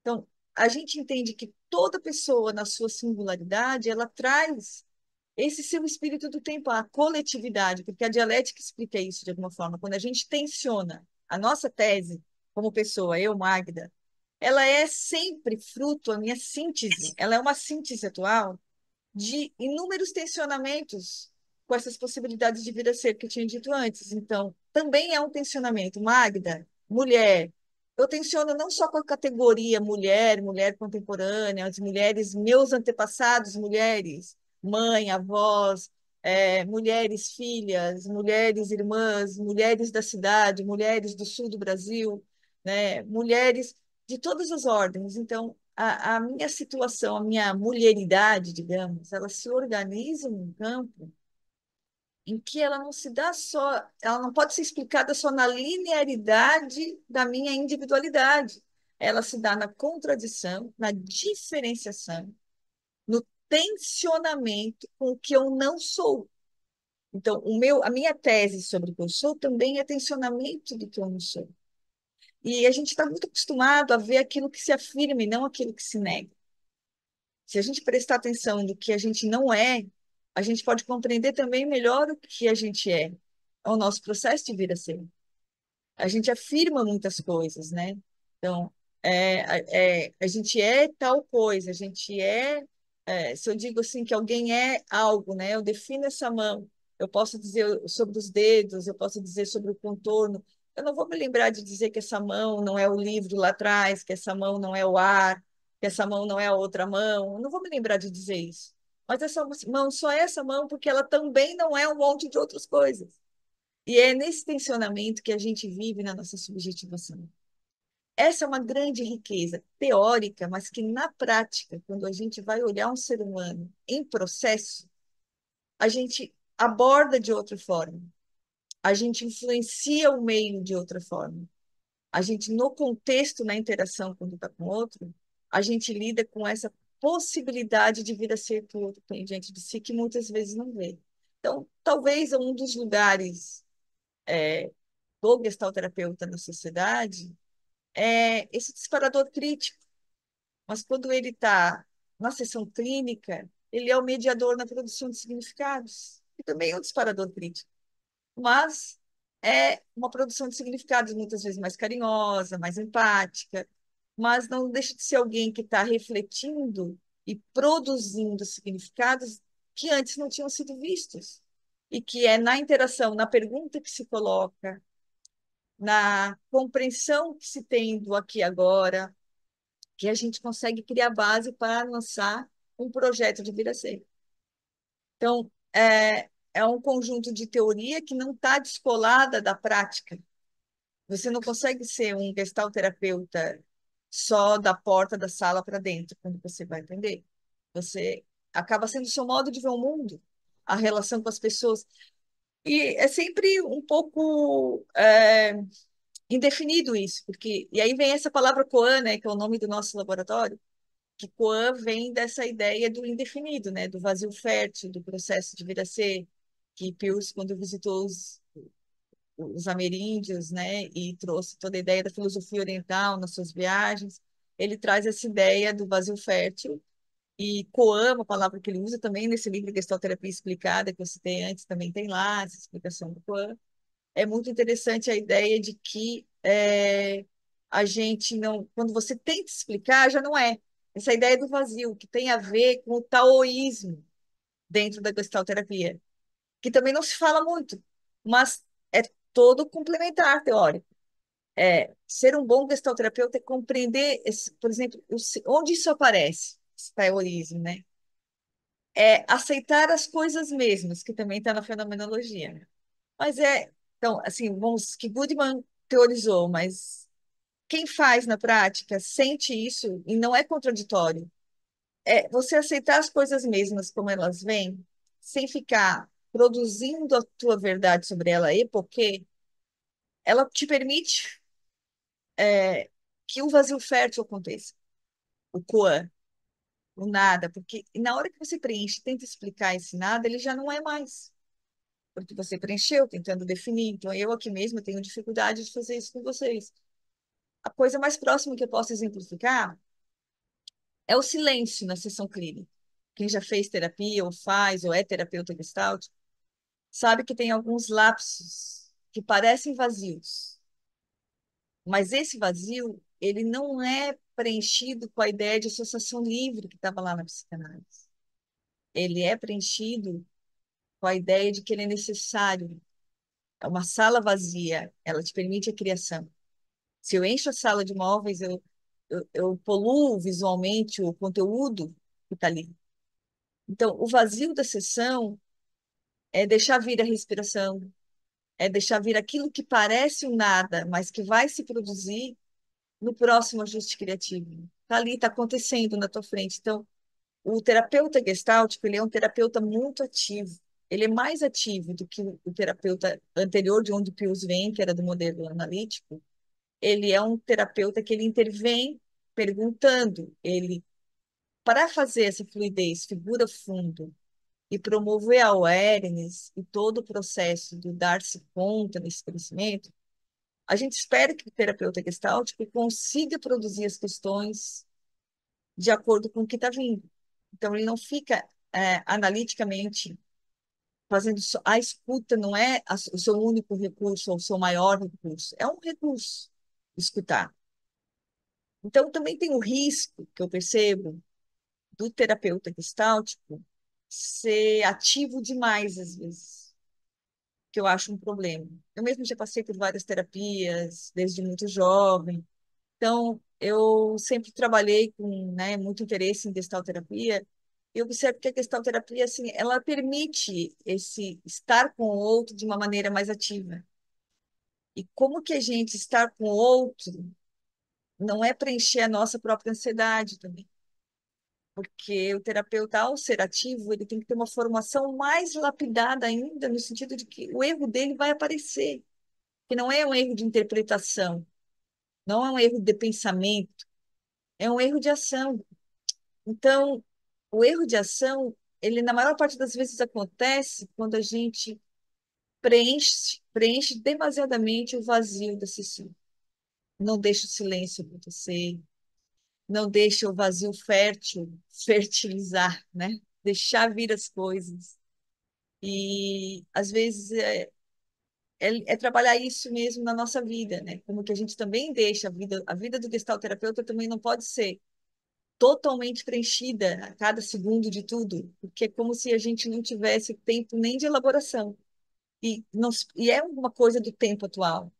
Então, a gente entende que toda pessoa, na sua singularidade, ela traz esse seu espírito do tempo, a coletividade, porque a dialética explica isso de alguma forma. Quando a gente tensiona a nossa tese como pessoa, eu, Magda, ela é sempre fruto, a minha síntese, ela é uma síntese atual de inúmeros tensionamentos com essas possibilidades de vir a ser que eu tinha dito antes. Então, também é um tensionamento. Magda, mulher. Eu tensiono não só com a categoria mulher, mulher contemporânea, as mulheres, meus antepassados, mulheres, mãe, avós, mulheres filhas, mulheres irmãs, mulheres da cidade, mulheres do sul do Brasil, né? Mulheres de todas as ordens. Então, a minha situação, a minha mulheridade, digamos, ela se organiza num campo em que ela não se dá só, ela não pode ser explicada só na linearidade da minha individualidade. Ela se dá na contradição, na diferenciação, no tensionamento com o que eu não sou. Então, a minha tese sobre o que eu sou também é tensionamento do que eu não sou. E a gente está muito acostumado a ver aquilo que se afirma e não aquilo que se nega. Se a gente prestar atenção no que a gente não é, a gente pode compreender também melhor o que a gente é. É o nosso processo de vir a ser. A gente afirma muitas coisas, né? Então, a gente é tal coisa, a gente se eu digo assim que alguém é algo, né? Eu defino essa mão, eu posso dizer sobre os dedos, eu posso dizer sobre o contorno. Eu não vou me lembrar de dizer que essa mão não é o livro lá atrás, que essa mão não é o ar, que essa mão não é a outra mão. Eu não vou me lembrar de dizer isso. Mas essa mão só é essa mão porque ela também não é um monte de outras coisas. E é nesse tensionamento que a gente vive na nossa subjetivação. Essa é uma grande riqueza teórica, mas que na prática, quando a gente vai olhar um ser humano em processo, a gente aborda de outra forma, a gente influencia o meio de outra forma, a gente, no contexto, na interação quando está com o outro, a gente lida com essa possibilidade de vir a ser que o outro tem diante de si, que muitas vezes não vê. Então, talvez um dos lugares do gestalterapeuta na sociedade é esse disparador crítico. Mas quando ele está na sessão clínica, ele é o mediador na produção de significados, e também é um disparador crítico. Mas é uma produção de significados muitas vezes mais carinhosa, mais empática, mas não deixa de ser alguém que está refletindo e produzindo significados que antes não tinham sido vistos. E que é na interação, na pergunta que se coloca, na compreensão que se tem do aqui e agora, que a gente consegue criar base para lançar um projeto de vir a ser. Então, é um conjunto de teoria que não está descolada da prática. Você não consegue ser um gestalterapeuta só da porta da sala para dentro, quando você vai atender. Você acaba sendo o seu modo de ver o mundo, a relação com as pessoas. E é sempre um pouco indefinido isso, porque e aí vem essa palavra Koan, né, que é o nome do nosso laboratório, que Koan vem dessa ideia do indefinido, né, do vazio fértil, do processo de vir a ser, que Peirce, quando visitou os ameríndios, né, e trouxe toda a ideia da filosofia oriental nas suas viagens, ele traz essa ideia do vazio fértil, e Koan, uma palavra que ele usa também nesse livro Gestalterapia Explicada, que eu citei antes, também tem lá essa explicação do Koan. É muito interessante a ideia de que a gente não, quando você tenta explicar, já não é. Essa ideia do vazio, que tem a ver com o taoísmo dentro da gestalterapia, que também não se fala muito, mas é todo complementar teórico. Ser um bom gestalterapeuta é compreender, por exemplo, onde isso aparece, esse taoísmo, né? É aceitar as coisas mesmas, que também está na fenomenologia, né? Mas Então, assim, vamos, que Goodman teorizou, mas quem faz na prática sente isso e não é contraditório. É você aceitar as coisas mesmas como elas vêm, sem ficar produzindo a tua verdade sobre ela e porque ela te permite que o vazio fértil aconteça, o koan, o nada, porque na hora que você preenche, tenta explicar esse nada, ele já não é mais, porque você preencheu, tentando definir. Então, eu aqui mesmo tenho dificuldade de fazer isso com vocês. A coisa mais próxima que eu posso exemplificar é o silêncio na sessão clínica. Quem já fez terapia, ou faz, ou é terapeuta gestalt, sabe que tem alguns lapsos que parecem vazios, mas esse vazio, ele não é preenchido com a ideia de associação livre que estava lá na psicanálise. Ele é preenchido com a ideia de que ele é necessário. É uma sala vazia, ela te permite a criação. Se eu encho a sala de móveis, eu poluo visualmente o conteúdo que está ali. Então, o vazio da sessão é deixar vir a respiração, é deixar vir aquilo que parece um nada, mas que vai se produzir no próximo ajuste criativo. Está ali, está acontecendo na tua frente. Então, o terapeuta gestáltico, ele é um terapeuta muito ativo. Ele é mais ativo do que o terapeuta anterior, de onde o Pius vem, que era do modelo analítico. Ele é um terapeuta que ele intervém perguntando. Ele, para fazer essa fluidez, figura fundo, e promover a awareness e todo o processo do dar-se conta desse conhecimento, a gente espera que o terapeuta gestáltico consiga produzir as questões de acordo com o que está vindo. Então, ele não fica analiticamente fazendo a escuta, não é o seu único recurso ou o seu maior recurso, é um recurso escutar. Então, também tem o risco que eu percebo do terapeuta gestáltico ser ativo demais às vezes, que eu acho um problema. Eu mesmo já passei por várias terapias desde muito jovem, então eu sempre trabalhei com, né, muito interesse em gestalterapia. Eu observo que a gestalterapia, assim, ela permite esse estar com o outro de uma maneira mais ativa. E como que a gente estar com o outro não é preencher a nossa própria ansiedade também. Porque o terapeuta, ao ser ativo, ele tem que ter uma formação mais lapidada ainda, no sentido de que o erro dele vai aparecer, que não é um erro de interpretação, não é um erro de pensamento, é um erro de ação. Então, o erro de ação, ele na maior parte das vezes acontece quando a gente preenche demasiadamente o vazio da sessão. Não deixa o silêncio acontecer, não deixa o vazio fértil fertilizar, né? Deixar vir as coisas. E às vezes é trabalhar isso mesmo na nossa vida, né? Como que a gente também deixa a vida do gestalterapeuta também não pode ser totalmente preenchida a cada segundo de tudo, porque é como se a gente não tivesse tempo nem de elaboração. E é uma coisa do tempo atual.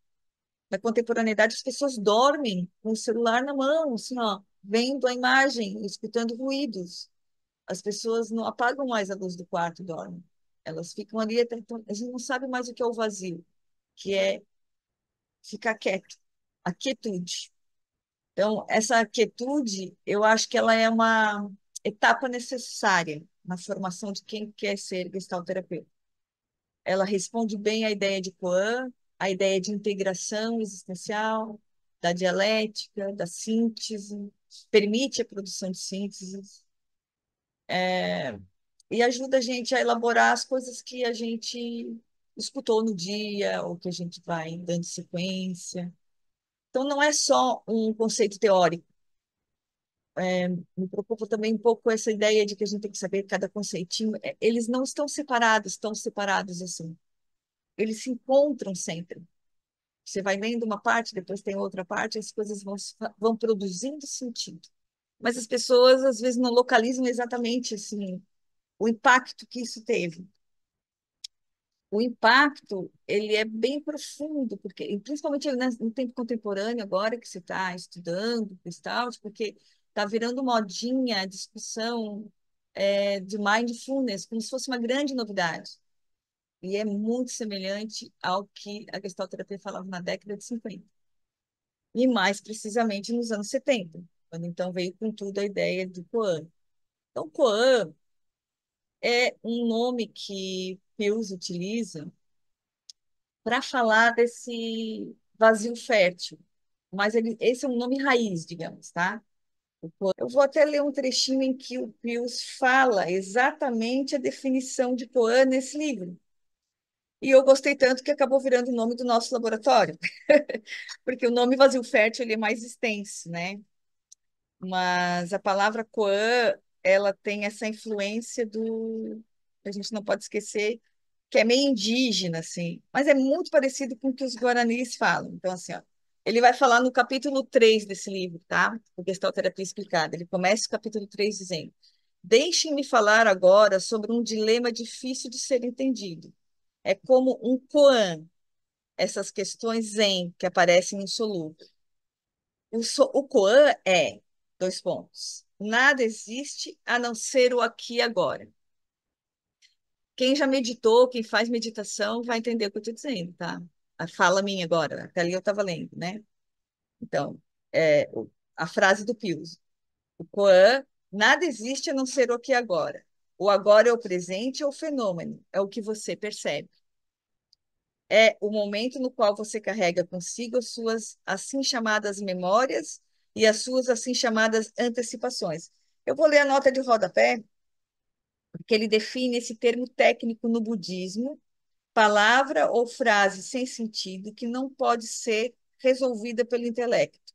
Na contemporaneidade, as pessoas dormem com o celular na mão, assim, ó, vendo a imagem, escutando ruídos. As pessoas não apagam mais a luz do quarto e dormem. Elas ficam ali, então, a gente não sabe mais o que é o vazio, que é ficar quieto, a quietude. Então, essa quietude, eu acho que ela é uma etapa necessária na formação de quem quer ser gestalterapeuta. Ela responde bem à ideia de Koan, à ideia de integração existencial, da dialética, da síntese, permite a produção de sínteses, e ajuda a gente a elaborar as coisas que a gente escutou no dia, ou que a gente vai dando sequência. Então, não é só um conceito teórico. Me preocupa também um pouco essa ideia de que a gente tem que saber cada conceitinho. Eles não estão separados, tão separados assim. Eles se encontram sempre. Você vai lendo uma parte, depois tem outra parte, as coisas vão produzindo sentido. Mas as pessoas, às vezes, não localizam exatamente assim, o impacto que isso teve. O impacto, ele é bem profundo, porque, principalmente no tempo contemporâneo, agora que você está estudando, Gestalt, porque está virando modinha a discussão de mindfulness, como se fosse uma grande novidade. e é muito semelhante ao que a gestalterapia falava na década de 50, e mais precisamente nos anos 70, quando então veio com tudo a ideia do Koan. Então, Koan é um nome que Peirce utiliza para falar desse vazio fértil, mas esse é um nome raiz, digamos, tá? Eu vou até ler um trechinho em que o Pius fala exatamente a definição de Poan nesse livro. E eu gostei tanto que acabou virando o nome do nosso laboratório, porque o nome vazio fértil ele é mais extenso, né? Mas a palavra Coan, ela tem essa influência do, a gente não pode esquecer, que é meio indígena, assim, mas é muito parecido com o que os guaranis falam. Então, assim, ó, ele vai falar no capítulo 3 desse livro, tá? O Gestalterapia Explicada. Ele começa o capítulo 3 dizendo: Deixem-me falar agora sobre um dilema difícil de ser entendido. É como um koan, essas questões zen que aparecem insolúvel. O koan é, dois pontos, nada existe a não ser o aqui e agora. Quem já meditou, quem faz meditação, vai entender o que eu estou dizendo, tá? A fala minha agora, até ali eu estava lendo, né? Então, a frase do Pius. O Koan, nada existe a não ser o aqui e agora. O agora é o presente, é o fenômeno, é o que você percebe. É o momento no qual você carrega consigo as suas assim chamadas memórias e as suas assim chamadas antecipações. Eu vou ler a nota de rodapé, porque ele define esse termo técnico no budismo, palavra ou frase sem sentido que não pode ser resolvida pelo intelecto,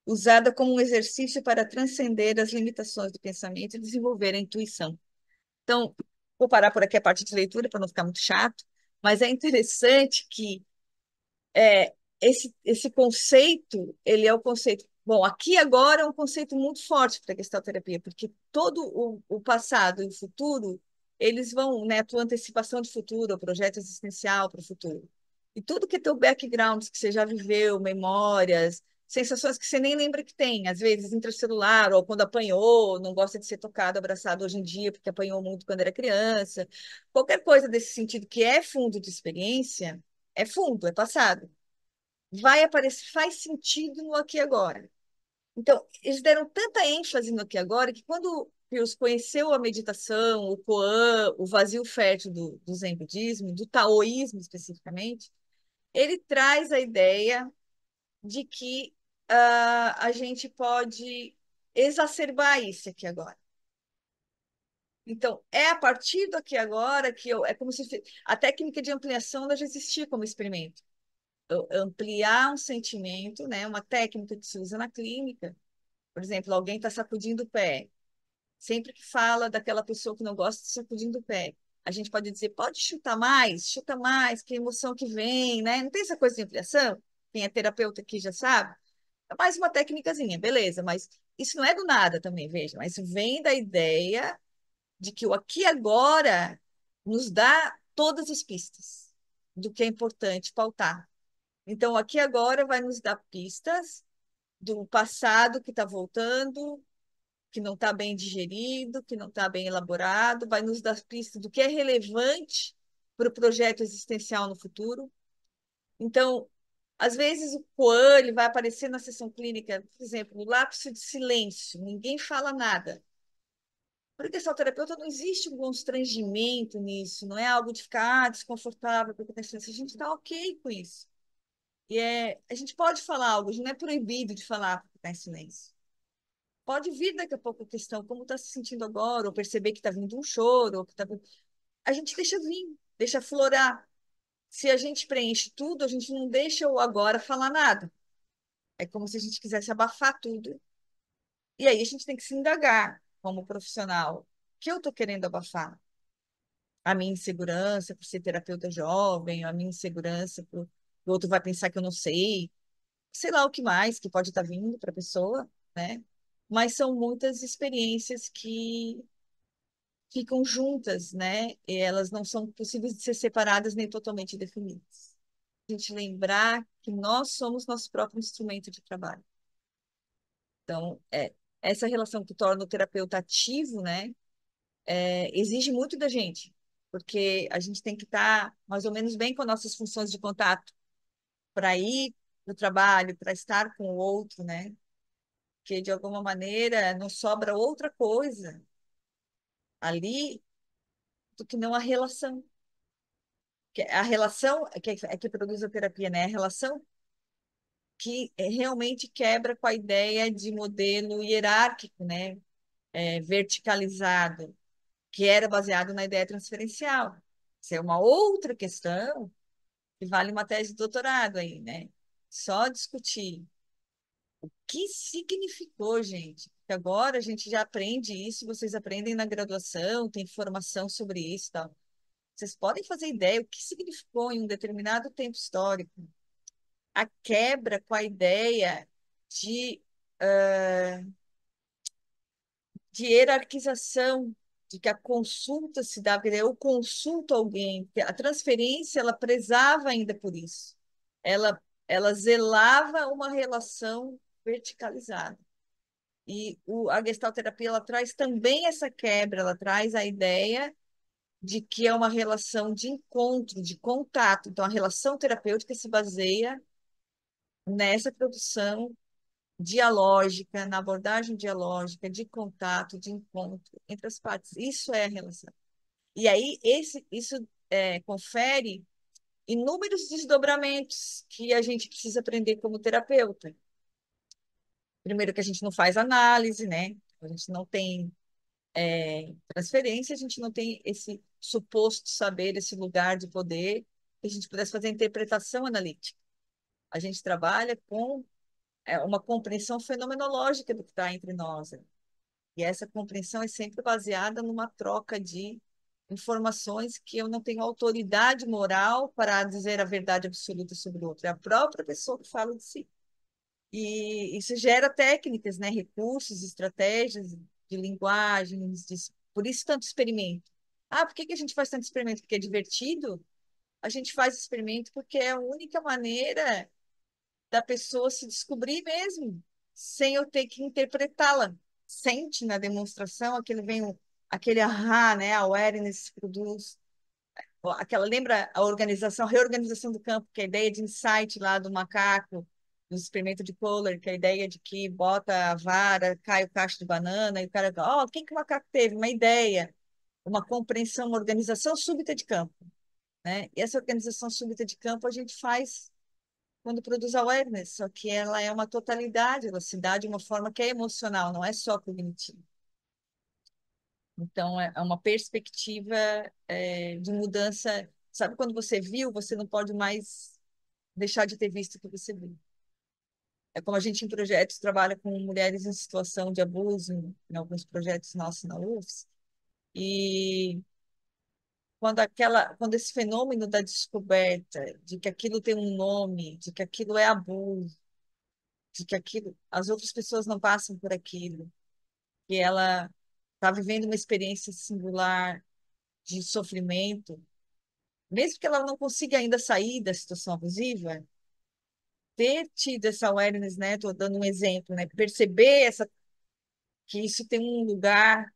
usada como um exercício para transcender as limitações do pensamento e desenvolver a intuição. Então, vou parar por aqui a parte de leitura para não ficar muito chato, mas é interessante que esse conceito, ele é o conceito. Bom, aqui agora é um conceito muito forte para a gestalterapia, porque todo o passado e o futuro, eles vão, né, a tua antecipação de futuro, o projeto existencial para o futuro. E tudo que é teu background, que você já viveu, memórias, sensações que você nem lembra que tem, às vezes intracelular, ou quando apanhou, não gosta de ser tocado, abraçado hoje em dia, porque apanhou muito quando era criança. Qualquer coisa desse sentido que é fundo de experiência, é fundo, é passado vai aparecer, faz sentido no aqui e agora. Então, eles deram tanta ênfase no aqui e agora que quando Pius conheceu a meditação, o Koan, o vazio fértil do Zen budismo, do taoísmo especificamente, ele traz a ideia de que a gente pode exacerbar isso aqui agora. Então, é a partir do aqui e agora que é como se a técnica de ampliação ela já existia como experimento. Ampliar um sentimento, né? Uma técnica que se usa na clínica. Por exemplo, alguém está sacudindo o pé. Sempre que fala daquela pessoa que não gosta de sacudindo o pé, a gente pode dizer, pode chuta mais, que emoção que vem, né? Não tem essa coisa de ampliação? Quem é terapeuta aqui já sabe. É mais uma técnicazinha, beleza, mas isso não é do nada também, veja, mas vem da ideia de que o aqui e agora nos dá todas as pistas do que é importante pautar. Então, aqui agora vai nos dar pistas do passado que está voltando, que não está bem digerido, que não está bem elaborado, vai nos dar pistas do que é relevante para o projeto existencial no futuro. Então, às vezes o Koan ele vai aparecer na sessão clínica, por exemplo, o lapso de silêncio, ninguém fala nada. Para o terapeuta não existe um constrangimento nisso, não é algo de ficar desconfortável, porque a gente está ok com isso. A gente pode falar algo, não é proibido de falar porque está em silêncio. Pode vir daqui a pouco a questão, como está se sentindo agora, ou perceber que está vindo um choro, ou que tá... A gente deixa vir, deixa florar. Se a gente preenche tudo, a gente não deixa o agora falar nada. É como se a gente quisesse abafar tudo. E aí a gente tem que se indagar como profissional. O que eu estou querendo abafar? A minha insegurança por ser terapeuta jovem, a minha insegurança por o outro vai pensar que eu não sei lá o que mais que pode estar vindo para a pessoa, né? Mas são muitas experiências que ficam juntas, né? E elas não são possíveis de ser separadas nem totalmente definidas. A gente lembrar que nós somos nosso próprio instrumento de trabalho. Então, essa relação que torna o terapeuta ativo, né? Exige muito da gente. porque a gente tem que estar mais ou menos bem com nossas funções de contato para ir para o trabalho, para estar com o outro, né? Que de alguma maneira não sobra outra coisa ali do que não a relação. Que a relação é que produz a terapia, né? A relação que realmente quebra com a ideia de modelo hierárquico, né? Verticalizado, que era baseado na ideia transferencial. Isso é uma outra questão que vale uma tese de doutorado aí, né? Só discutir o que significou, gente. Que agora a gente já aprende isso, vocês aprendem na graduação, tem formação sobre isso, e tal. Vocês podem fazer ideia o que significou em um determinado tempo histórico a quebra com a ideia de, ah, de hierarquização, de que a consulta se dava, eu consulto alguém, porque a transferência ela prezava ainda por isso. Ela zelava uma relação verticalizada. E a gestalterapia ela traz também essa quebra, ela traz a ideia de que é uma relação de encontro, de contato. Então, a relação terapêutica se baseia nessa produção dialógica, na abordagem dialógica, de contato, de encontro entre as partes. Isso é a relação. E aí, isso confere inúmeros desdobramentos que a gente precisa aprender como terapeuta. Primeiro que a gente não faz análise, né? A gente não tem transferência, a gente não tem esse suposto saber, esse lugar de poder, que a gente pudesse fazer interpretação analítica. A gente trabalha com uma compreensão fenomenológica do que está entre nós. Né? E essa compreensão é sempre baseada numa troca de informações que eu não tenho autoridade moral para dizer a verdade absoluta sobre o outro. É a própria pessoa que fala de si. E isso gera técnicas, né, recursos, estratégias de linguagens, por isso tanto experimento. Ah, por que que a gente faz tanto experimento? Porque é divertido? A gente faz experimento porque é a única maneira da pessoa se descobrir mesmo, sem eu ter que interpretá-la. Sente na demonstração aquele ahá, né, a awareness se produz. Aquela, lembra a organização, a reorganização do campo, que é a ideia de insight lá do macaco, do experimento de Kohler, que é a ideia de que bota a vara, cai o cacho de banana, e o cara fala, ó, o que que o macaco teve? Uma ideia, uma compreensão, uma organização súbita de campo, né? E essa organização súbita de campo a gente faz quando produz awareness, só que ela é uma totalidade, ela se dá de uma forma que é emocional, não é só cognitiva. Então, é uma perspectiva de mudança. Sabe quando você viu, você não pode mais deixar de ter visto o que você viu. É como a gente em projetos trabalha com mulheres em situação de abuso, em alguns projetos nossos na UFS, e quando esse fenômeno da descoberta de que aquilo tem um nome, de que aquilo é abuso, de que aquilo, as outras pessoas não passam por aquilo, que ela está vivendo uma experiência singular de sofrimento, mesmo que ela não consiga ainda sair da situação abusiva, ter tido essa awareness, né? Estou dando um exemplo, né? Perceber que isso tem um lugar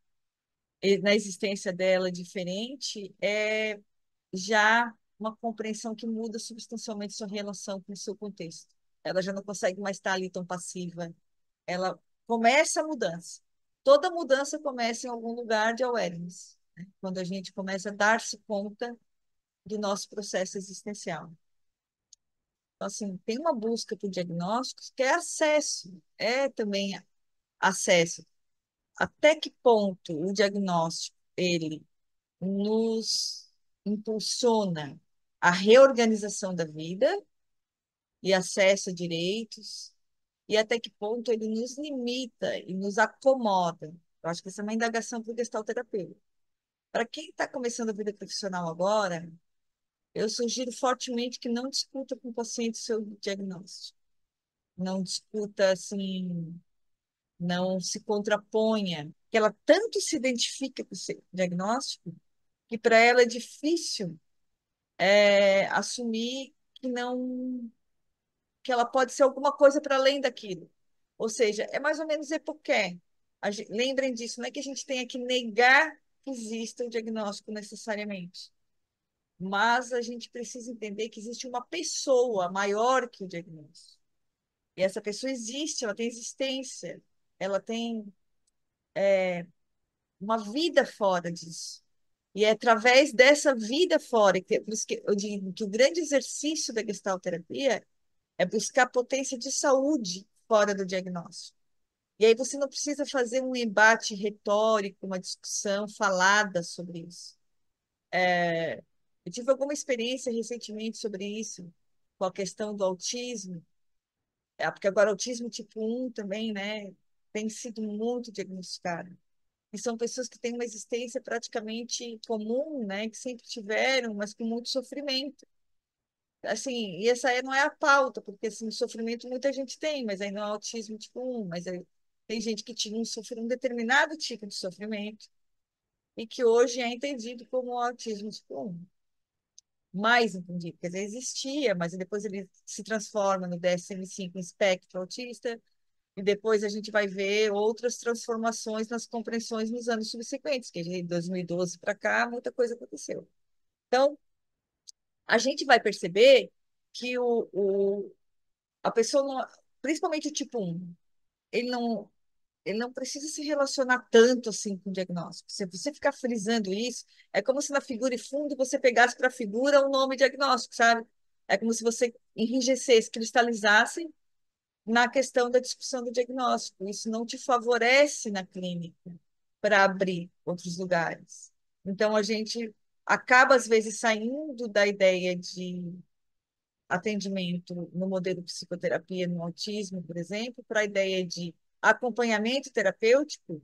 na existência dela diferente é já uma compreensão que muda substancialmente sua relação com o seu contexto. Ela já não consegue mais estar ali tão passiva. Ela começa a mudança. Toda mudança começa em algum lugar de awareness, né? Quando a gente começa a dar-se conta do nosso processo existencial. Então, assim, tem uma busca por diagnósticos que é acesso, é também acesso. Até que ponto o diagnóstico ele nos impulsiona a reorganização da vida e acesso a direitos, e até que ponto ele nos limita e nos acomoda. Eu acho que essa é uma indagação para o gestalterapeuta. Para quem está começando a vida profissional agora, eu sugiro fortemente que não discuta com o paciente seu diagnóstico. Não discuta assim, não se contraponha, que ela tanto se identifica com o seu diagnóstico que para ela é difícil assumir que não, que ela pode ser alguma coisa para além daquilo. Ou seja, é mais ou menos epoqué. Lembrem disso, não é que a gente tenha que negar que exista o diagnóstico necessariamente, mas a gente precisa entender que existe uma pessoa maior que o diagnóstico. E essa pessoa existe, ela tem existência, ela tem uma vida fora disso. E é através dessa vida fora, por isso que eu digo que o grande exercício da gestalterapia é buscar potência de saúde fora do diagnóstico. E aí você não precisa fazer um embate retórico, uma discussão falada sobre isso. Eu tive alguma experiência recentemente sobre isso, com a questão do autismo, porque agora autismo tipo 1 também, né, tem sido muito diagnosticado. E são pessoas que têm uma existência praticamente comum, né, que sempre tiveram, mas com muito sofrimento. Assim, e essa aí não é a pauta, porque assim, sofrimento muita gente tem, mas aí não é autismo tipo 1, mas aí tem gente que tinha um determinado tipo de sofrimento e que hoje é entendido como autismo tipo 1. Mais entendido, quer dizer, existia, mas depois ele se transforma no DSM-5 em espectro autista, e depois a gente vai ver outras transformações nas compreensões nos anos subsequentes, que de 2012 para cá, muita coisa aconteceu. Então, a gente vai perceber que a pessoa, não, principalmente o tipo 1, ele não, ele não precisa se relacionar tanto assim com o diagnóstico. Se você ficar frisando isso, é como se na figura e fundo você pegasse para a figura um nome diagnóstico, sabe? É como se você enrijecesse, cristalizasse na questão da discussão do diagnóstico. Isso não te favorece na clínica para abrir outros lugares. Então, a gente acaba, às vezes, saindo da ideia de atendimento no modelo de psicoterapia no autismo, por exemplo, para a ideia de acompanhamento terapêutico,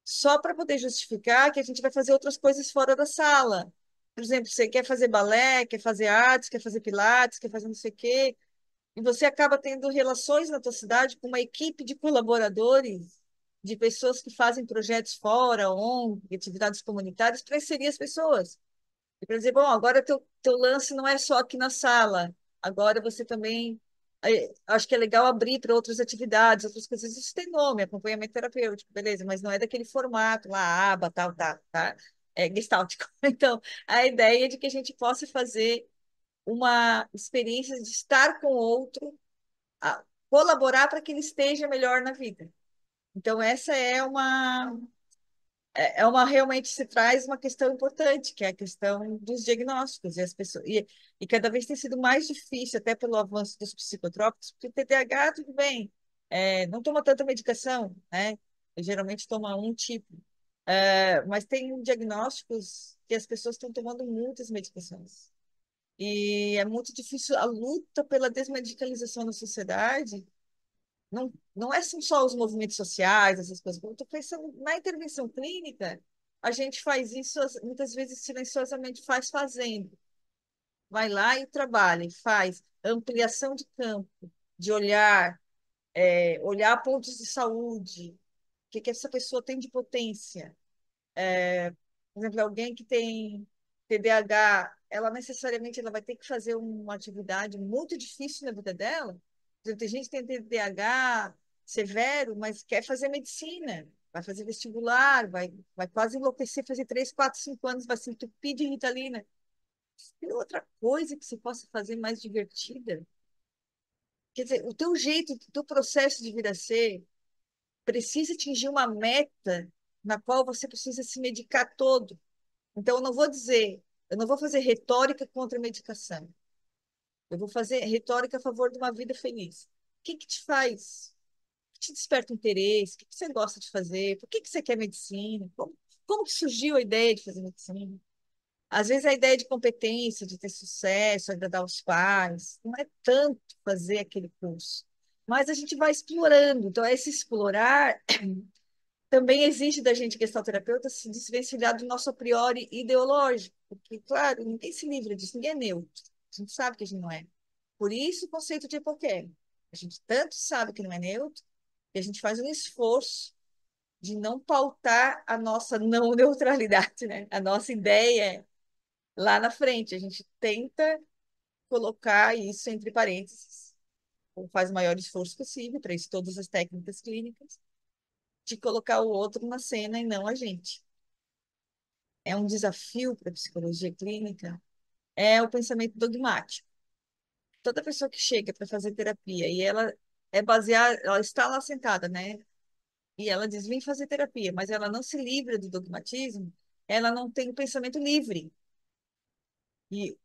só para poder justificar que a gente vai fazer outras coisas fora da sala. Por exemplo, você quer fazer balé, quer fazer artes, quer fazer pilates, quer fazer não sei o quê, e você acaba tendo relações na tua cidade com uma equipe de colaboradores, de pessoas que fazem projetos fora, ONG, atividades comunitárias, para inserir as pessoas. E para dizer, bom, agora teu lance não é só aqui na sala, agora você também. Acho que é legal abrir para outras atividades, outras coisas. Isso tem nome, acompanhamento terapêutico, beleza, mas não é daquele formato, lá, aba, tal, tal, tá? É gestáltico. Então, a ideia é de que a gente possa fazer uma experiência de estar com o outro, colaborar para que ele esteja melhor na vida. Então, essa é uma realmente se traz uma questão importante, que é a questão dos diagnósticos e as pessoas e cada vez tem sido mais difícil, até pelo avanço dos psicotrópicos, porque TDAH tudo bem, não toma tanta medicação, né? Geralmente toma um tipo, mas tem diagnósticos que as pessoas estão tomando muitas medicações. E é muito difícil a luta pela desmedicalização na sociedade. Não são só os movimentos sociais, essas coisas. Eu estou pensando na intervenção clínica, a gente faz isso muitas vezes silenciosamente, faz fazendo. Vai lá e trabalha, e faz ampliação de campo, de olhar, olhar pontos de saúde, o que essa pessoa tem de potência. Por exemplo, alguém que tem TDAH, ela necessariamente ela vai ter que fazer uma atividade muito difícil na vida dela. Por exemplo, tem gente que tem TDAH severo, mas quer fazer medicina, vai fazer vestibular, vai quase enlouquecer, fazer 3, 4, 5 anos, vai se entupir de Ritalina. Tem outra coisa que você possa fazer mais divertida? Quer dizer, o teu jeito, o teu processo de vir a ser precisa atingir uma meta na qual você precisa se medicar todo. Então, eu não vou fazer retórica contra a medicação. Eu vou fazer retórica a favor de uma vida feliz. O que te faz? O que te desperta interesse? O que você gosta de fazer? Por que você quer medicina? Como que surgiu a ideia de fazer medicina? Às vezes a ideia de competência, de ter sucesso, agradar os pais, não é tanto fazer aquele curso. Mas a gente vai explorando. Então, esse explorar também exige da gente, gestalterapeuta, se desvencilhar do nosso a priori ideológico, porque, claro, ninguém se livra disso, ninguém é neutro. A gente sabe que a gente não é. Por isso o conceito de hipoqué. A gente tanto sabe que não é neutro, que a gente faz um esforço de não pautar a nossa não neutralidade, né? A nossa ideia lá na frente. A gente tenta colocar isso entre parênteses, ou faz o maior esforço possível, para isso todas as técnicas clínicas, de colocar o outro na cena e não a gente. é um desafio para a psicologia clínica, é o pensamento dogmático. Toda pessoa que chega para fazer terapia e ela é baseada, ela está lá sentada, né? E ela diz, vem fazer terapia, mas ela não se livra do dogmatismo, ela não tem o pensamento livre. E,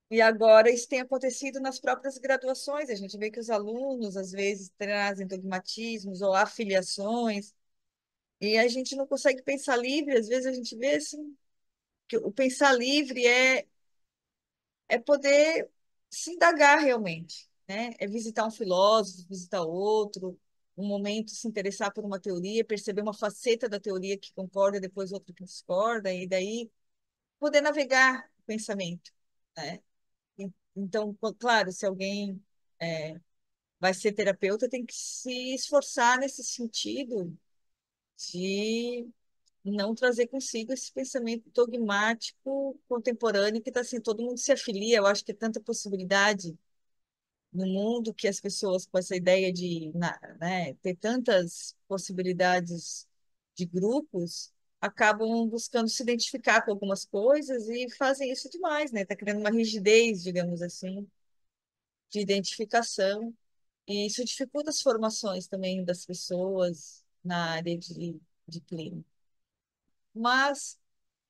e agora isso tem acontecido nas próprias graduações. A gente vê que os alunos, às vezes, trazem dogmatismos ou afiliações, e a gente não consegue pensar livre. Às vezes a gente vê assim, que o pensar livre é poder se indagar realmente, né? É visitar um filósofo, visitar outro, um momento se interessar por uma teoria, perceber uma faceta da teoria que concorda, depois outra que discorda, e daí poder navegar o pensamento, né? Então, claro, se alguém vai ser terapeuta, tem que se esforçar nesse sentido de não trazer consigo esse pensamento dogmático contemporâneo que está assim, todo mundo se afilia, eu acho que é tanta possibilidade no mundo que as pessoas com essa ideia de, né, ter tantas possibilidades de grupos acabam buscando se identificar com algumas coisas e fazem isso demais, né? Está criando uma rigidez, digamos assim, de identificação e isso dificulta as formações também das pessoas na área de clínica. Mas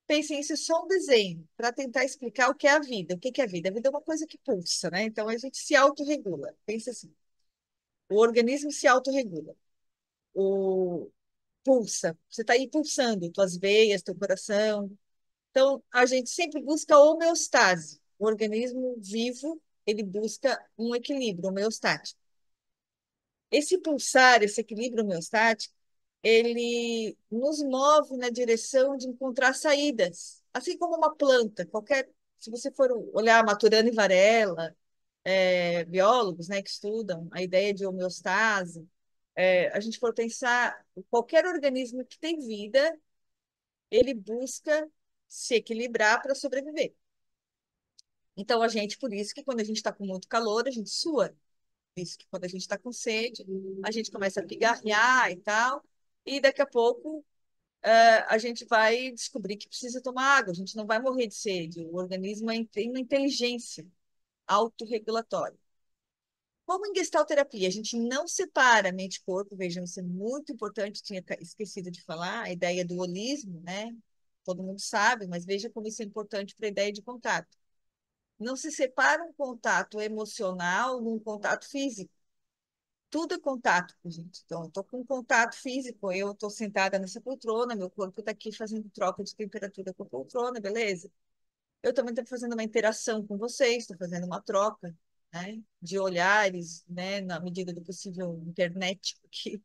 pensem, isso é só um desenho para tentar explicar o que é a vida. O que que é a vida? A vida é uma coisa que pulsa, né? Então a gente se autorregula. Pensa assim. O organismo se autorregula. O pulsa. Você está aí pulsando, tuas veias, teu coração. Então, a gente sempre busca homeostase. O organismo vivo, ele busca um equilíbrio homeostático. Esse pulsar, esse equilíbrio homeostático, ele nos move na direção de encontrar saídas. Assim como uma planta, qualquer, se você for olhar Maturana e Varela, biólogos, né, que estudam a ideia de homeostase, a gente for pensar, qualquer organismo que tem vida, ele busca se equilibrar para sobreviver. Então, a gente, por isso que quando a gente está com muito calor, a gente sua. Por isso que quando a gente está com sede, a gente começa a pigarrear e tal, e daqui a pouco a gente vai descobrir que precisa tomar água, a gente não vai morrer de sede. O organismo tem uma inteligência autorregulatória. Como em gestalterapia, a gente não separa mente e corpo, vejam, isso é muito importante, tinha esquecido de falar, a ideia do holismo, né? Todo mundo sabe, mas veja como isso é importante para a ideia de contato. Não se separa um contato emocional num contato físico. Tudo é contato, gente. Então, eu estou com contato físico, eu estou sentada nessa poltrona, meu corpo está aqui fazendo troca de temperatura com a poltrona, beleza? Eu também estou fazendo uma interação com vocês, estou fazendo uma troca, né, de olhares, né, na medida do possível, internet, porque,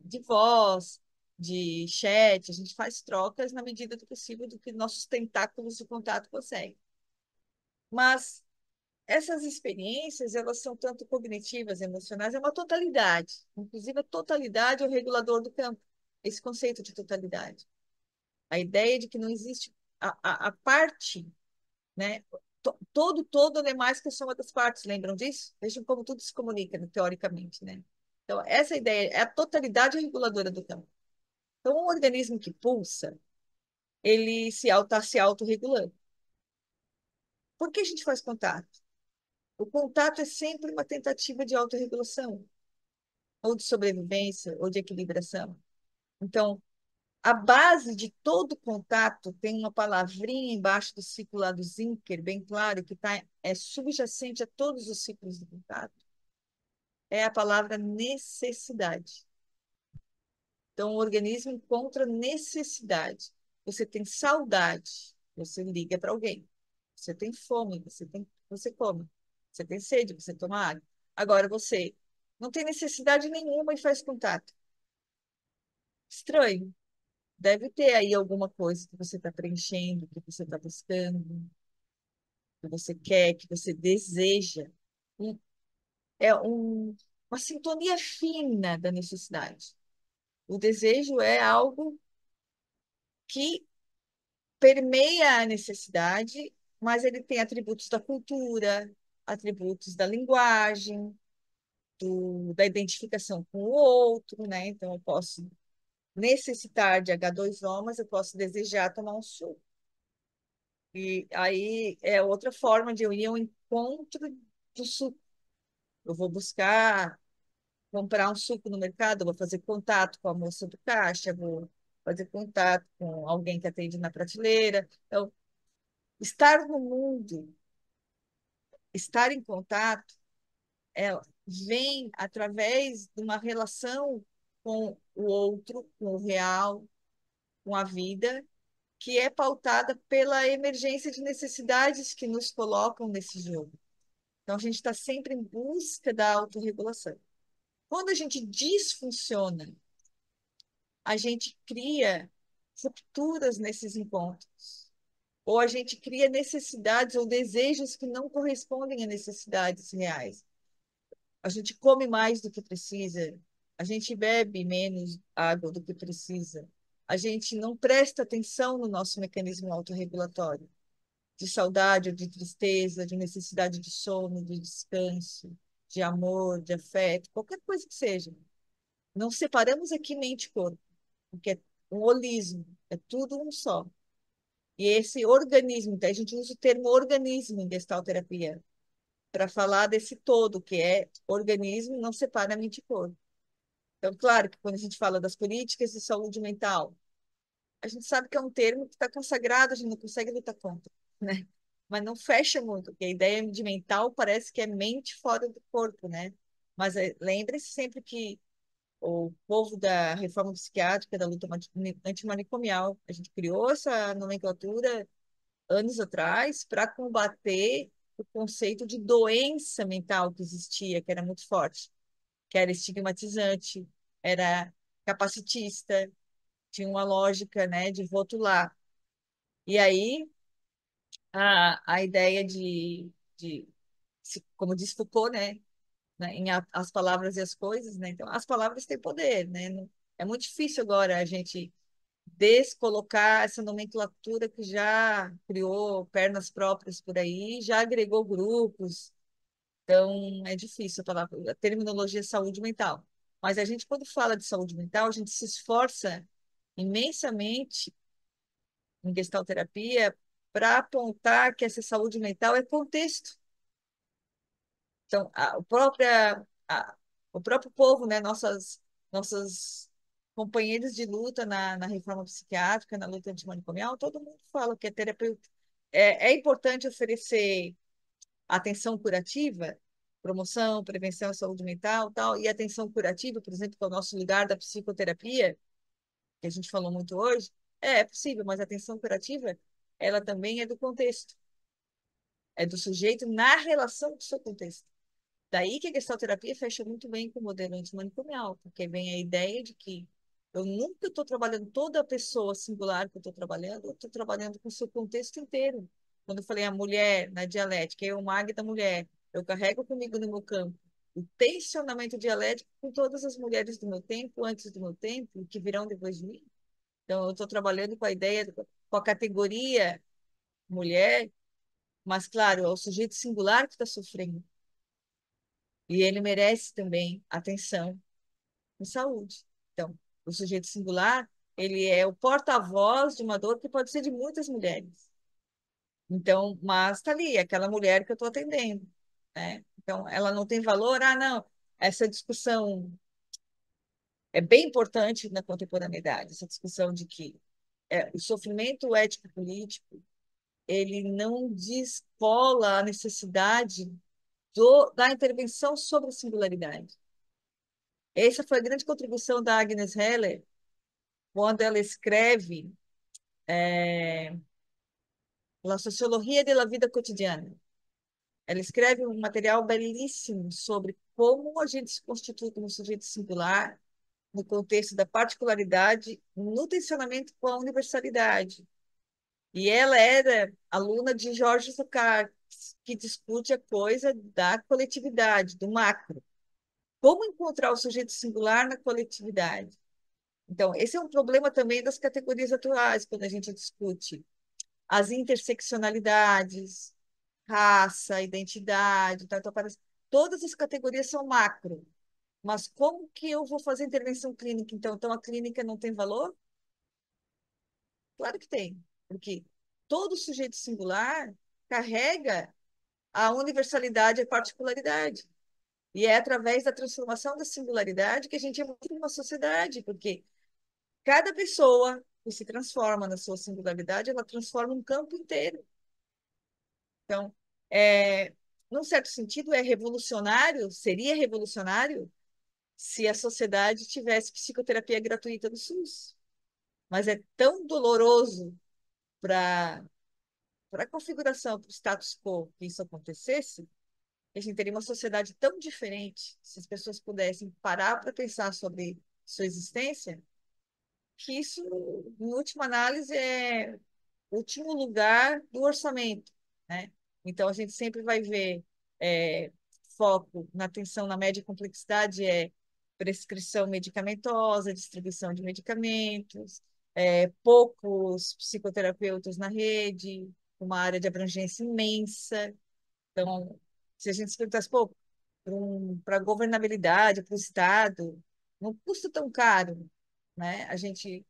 de voz, de chat, a gente faz trocas na medida do possível do que nossos tentáculos de contato conseguem. Mas essas experiências, elas são tanto cognitivas, emocionais, é uma totalidade. Inclusive, a totalidade é o regulador do campo, esse conceito de totalidade. A ideia de que não existe a parte, né? Todo é mais que a soma das partes, lembram disso? Vejam como tudo se comunica, né, teoricamente, né? Então, essa ideia é a totalidade reguladora do campo. Então, um organismo que pulsa, ele está se autorregulando. Por que a gente faz contato? O contato é sempre uma tentativa de autorregulação, ou de sobrevivência, ou de equilibração. Então, a base de todo contato tem uma palavrinha embaixo do ciclo lá do Zinker, bem claro, que é subjacente a todos os ciclos do contato. É a palavra necessidade. Então, o organismo encontra necessidade. Você tem saudade, você liga para alguém. Você tem fome, você come. Você tem sede, você toma água. Agora, você não tem necessidade nenhuma e faz contato. Estranho. Deve ter aí alguma coisa que você está preenchendo, que você está buscando, que você quer, que você deseja. E uma sintonia fina da necessidade. O desejo é algo que permeia a necessidade, mas ele tem atributos da cultura, atributos da linguagem, da identificação com o outro, né? Então, eu posso necessitar de H2O, mas eu posso desejar tomar um suco. E aí é outra forma de eu ir ao encontro do suco. Eu vou buscar comprar um suco no mercado, eu vou fazer contato com a moça do caixa, vou fazer contato com alguém que atende na prateleira. Então, estar no mundo, estar em contato, é, vem através de uma relação com o outro, com o real, com a vida, que é pautada pela emergência de necessidades que nos colocam nesse jogo. Então, a gente está sempre em busca da autorregulação. Quando a gente disfunciona, a gente cria rupturas nesses encontros. Ou a gente cria necessidades ou desejos que não correspondem a necessidades reais. A gente come mais do que precisa, a gente bebe menos água do que precisa, a gente não presta atenção no nosso mecanismo autorregulatório, de saudade ou de tristeza, de necessidade de sono, de descanso, de amor, de afeto, qualquer coisa que seja. Não separamos aqui mente e corpo, porque é um holismo, é tudo um só. E esse organismo, então a gente usa o termo organismo em gestalterapia, para falar desse todo, que é organismo, não separa mente e corpo. Então, claro que quando a gente fala das políticas de saúde mental, a gente sabe que é um termo que está consagrado, a gente não consegue lutar contra, né? Mas não fecha muito, porque a ideia de mental parece que é mente fora do corpo, né? Mas lembre-se sempre que o povo da reforma psiquiátrica, da luta antimanicomial, a gente criou essa nomenclatura anos atrás para combater o conceito de doença mental que existia, que era muito forte, que era estigmatizante, era capacitista, tinha uma lógica, né, de rotular. E aí a ideia como diz Foucault, né, em As Palavras e as Coisas, né? Então, as palavras têm poder, né? É muito difícil agora a gente descolocar essa nomenclatura que já criou pernas próprias por aí, já agregou grupos, então é difícil falar a terminologia saúde mental. Mas a gente, quando fala de saúde mental, a gente se esforça imensamente em gestalterapia para apontar que essa saúde mental é contexto. Então, o próprio povo, né, nossas companheiros de luta na reforma psiquiátrica, na luta antimanicomial, todo mundo fala que a terapia é importante oferecer atenção curativa, promoção, prevenção, saúde mental, tal, e atenção curativa, por exemplo, que é o nosso lugar da psicoterapia, que a gente falou muito hoje, é possível, mas a atenção curativa, ela também é do contexto, é do sujeito na relação com o seu contexto. Daí que a gestalterapia fecha muito bem com o modelo antimanicomial, porque vem a ideia de que eu nunca estou trabalhando toda a pessoa singular que eu estou trabalhando, eu estou trabalhando com o seu contexto inteiro. Quando eu falei a mulher na dialética, eu, Magda, mulher, eu carrego comigo no meu campo o tensionamento dialético com todas as mulheres do meu tempo, antes do meu tempo, e que virão depois de mim. Então, eu estou trabalhando com a ideia, com a categoria mulher, mas, claro, é o sujeito singular que está sofrendo. E ele merece também atenção em saúde. Então, o sujeito singular, ele é o porta-voz de uma dor que pode ser de muitas mulheres. Então, mas está ali, é aquela mulher que eu estou atendendo, né? Então, ela não tem valor, não. Essa discussão é bem importante na contemporaneidade, essa discussão de que o sofrimento ético-político, ele não descola a necessidade da intervenção sobre a singularidade. Essa foi a grande contribuição da Agnes Heller, quando ela escreve La Sociologia de la Vida Cotidiana. Ela escreve um material belíssimo sobre como a gente se constitui como sujeito singular no contexto da particularidade, no tensionamento com a universalidade. E ela era aluna de Jorge Lukács, que discute a coisa da coletividade, do macro. Como encontrar o sujeito singular na coletividade? Então, esse é um problema também das categorias atuais, quando a gente discute as interseccionalidades, raça, identidade, tal, tal, todas as categorias são macro. Mas como que eu vou fazer intervenção clínica, então? Então a clínica não tem valor? Claro que tem, porque todo sujeito singular carrega a universalidade e a particularidade. E é através da transformação da singularidade que a gente evolui uma sociedade, porque cada pessoa que se transforma na sua singularidade, ela transforma um campo inteiro. Então, num certo sentido, é revolucionário, seria revolucionário se a sociedade tivesse psicoterapia gratuita no SUS. Mas é tão doloroso para a configuração, para o status quo que isso acontecesse, que a gente teria uma sociedade tão diferente se as pessoas pudessem parar para pensar sobre sua existência, que isso, em última análise, é o último lugar do orçamento, né? Então, a gente sempre vai ver foco na atenção na média complexidade, prescrição medicamentosa, distribuição de medicamentos, poucos psicoterapeutas na rede, uma área de abrangência imensa. Então, se a gente se perguntasse, pô, para a governabilidade, para o Estado, não custa tão caro, né? A gente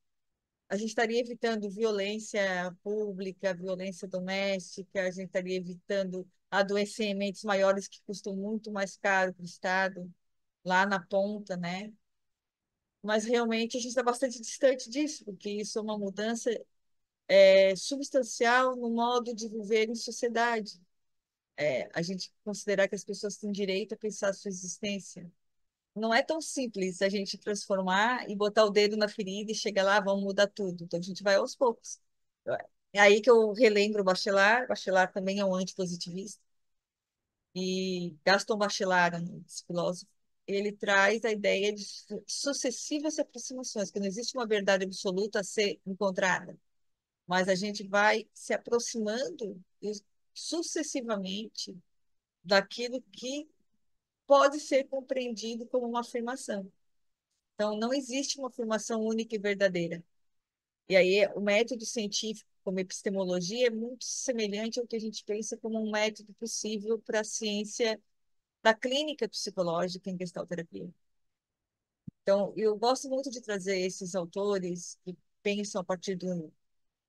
estaria evitando violência pública, violência doméstica, a gente estaria evitando adoecimentos maiores que custam muito mais caro para o Estado, lá na ponta, né? Mas realmente a gente está bastante distante disso, porque isso é uma mudança substancial no modo de viver em sociedade. A gente considerar que as pessoas têm direito a pensar a sua existência. Não é tão simples a gente transformar e botar o dedo na ferida e chegar lá, vamos mudar tudo. Então a gente vai aos poucos. É aí que eu relembro o Bachelard. Bachelard também é um antipositivista. E Gaston Bachelard, esse filósofo, ele traz a ideia de sucessivas aproximações, que não existe uma verdade absoluta a ser encontrada, mas a gente vai se aproximando sucessivamente daquilo que pode ser compreendido como uma afirmação. Então, não existe uma afirmação única e verdadeira. E aí, o método científico, como epistemologia, é muito semelhante ao que a gente pensa como um método possível para a ciência da clínica psicológica em gestalterapia. Então, eu gosto muito de trazer esses autores que pensam a partir do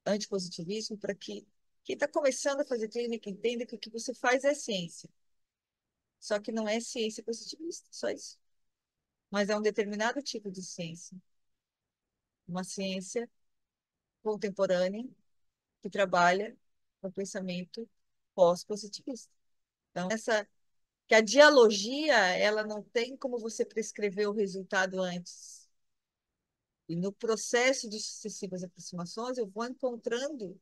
antipositivismo para que quem está começando a fazer clínica entenda que o que você faz é ciência. Só que não é ciência positivista, só isso. Mas é um determinado tipo de ciência. Uma ciência contemporânea que trabalha com pensamento pós-positivista. Então, que a dialogia, ela não tem como você prescrever o resultado antes. E no processo de sucessivas aproximações, eu vou encontrando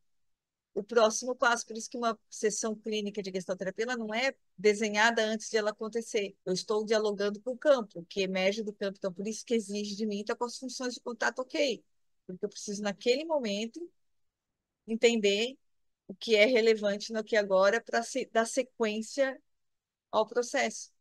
o próximo passo. Por isso que uma sessão clínica de gestalterapia ela não é desenhada antes de ela acontecer. Eu estou dialogando com o campo, o que emerge do campo. Então, por isso que exige de mim estar com as funções de contato ok. Porque eu preciso, naquele momento, entender o que é relevante no aqui e agora para dar sequência ao processo.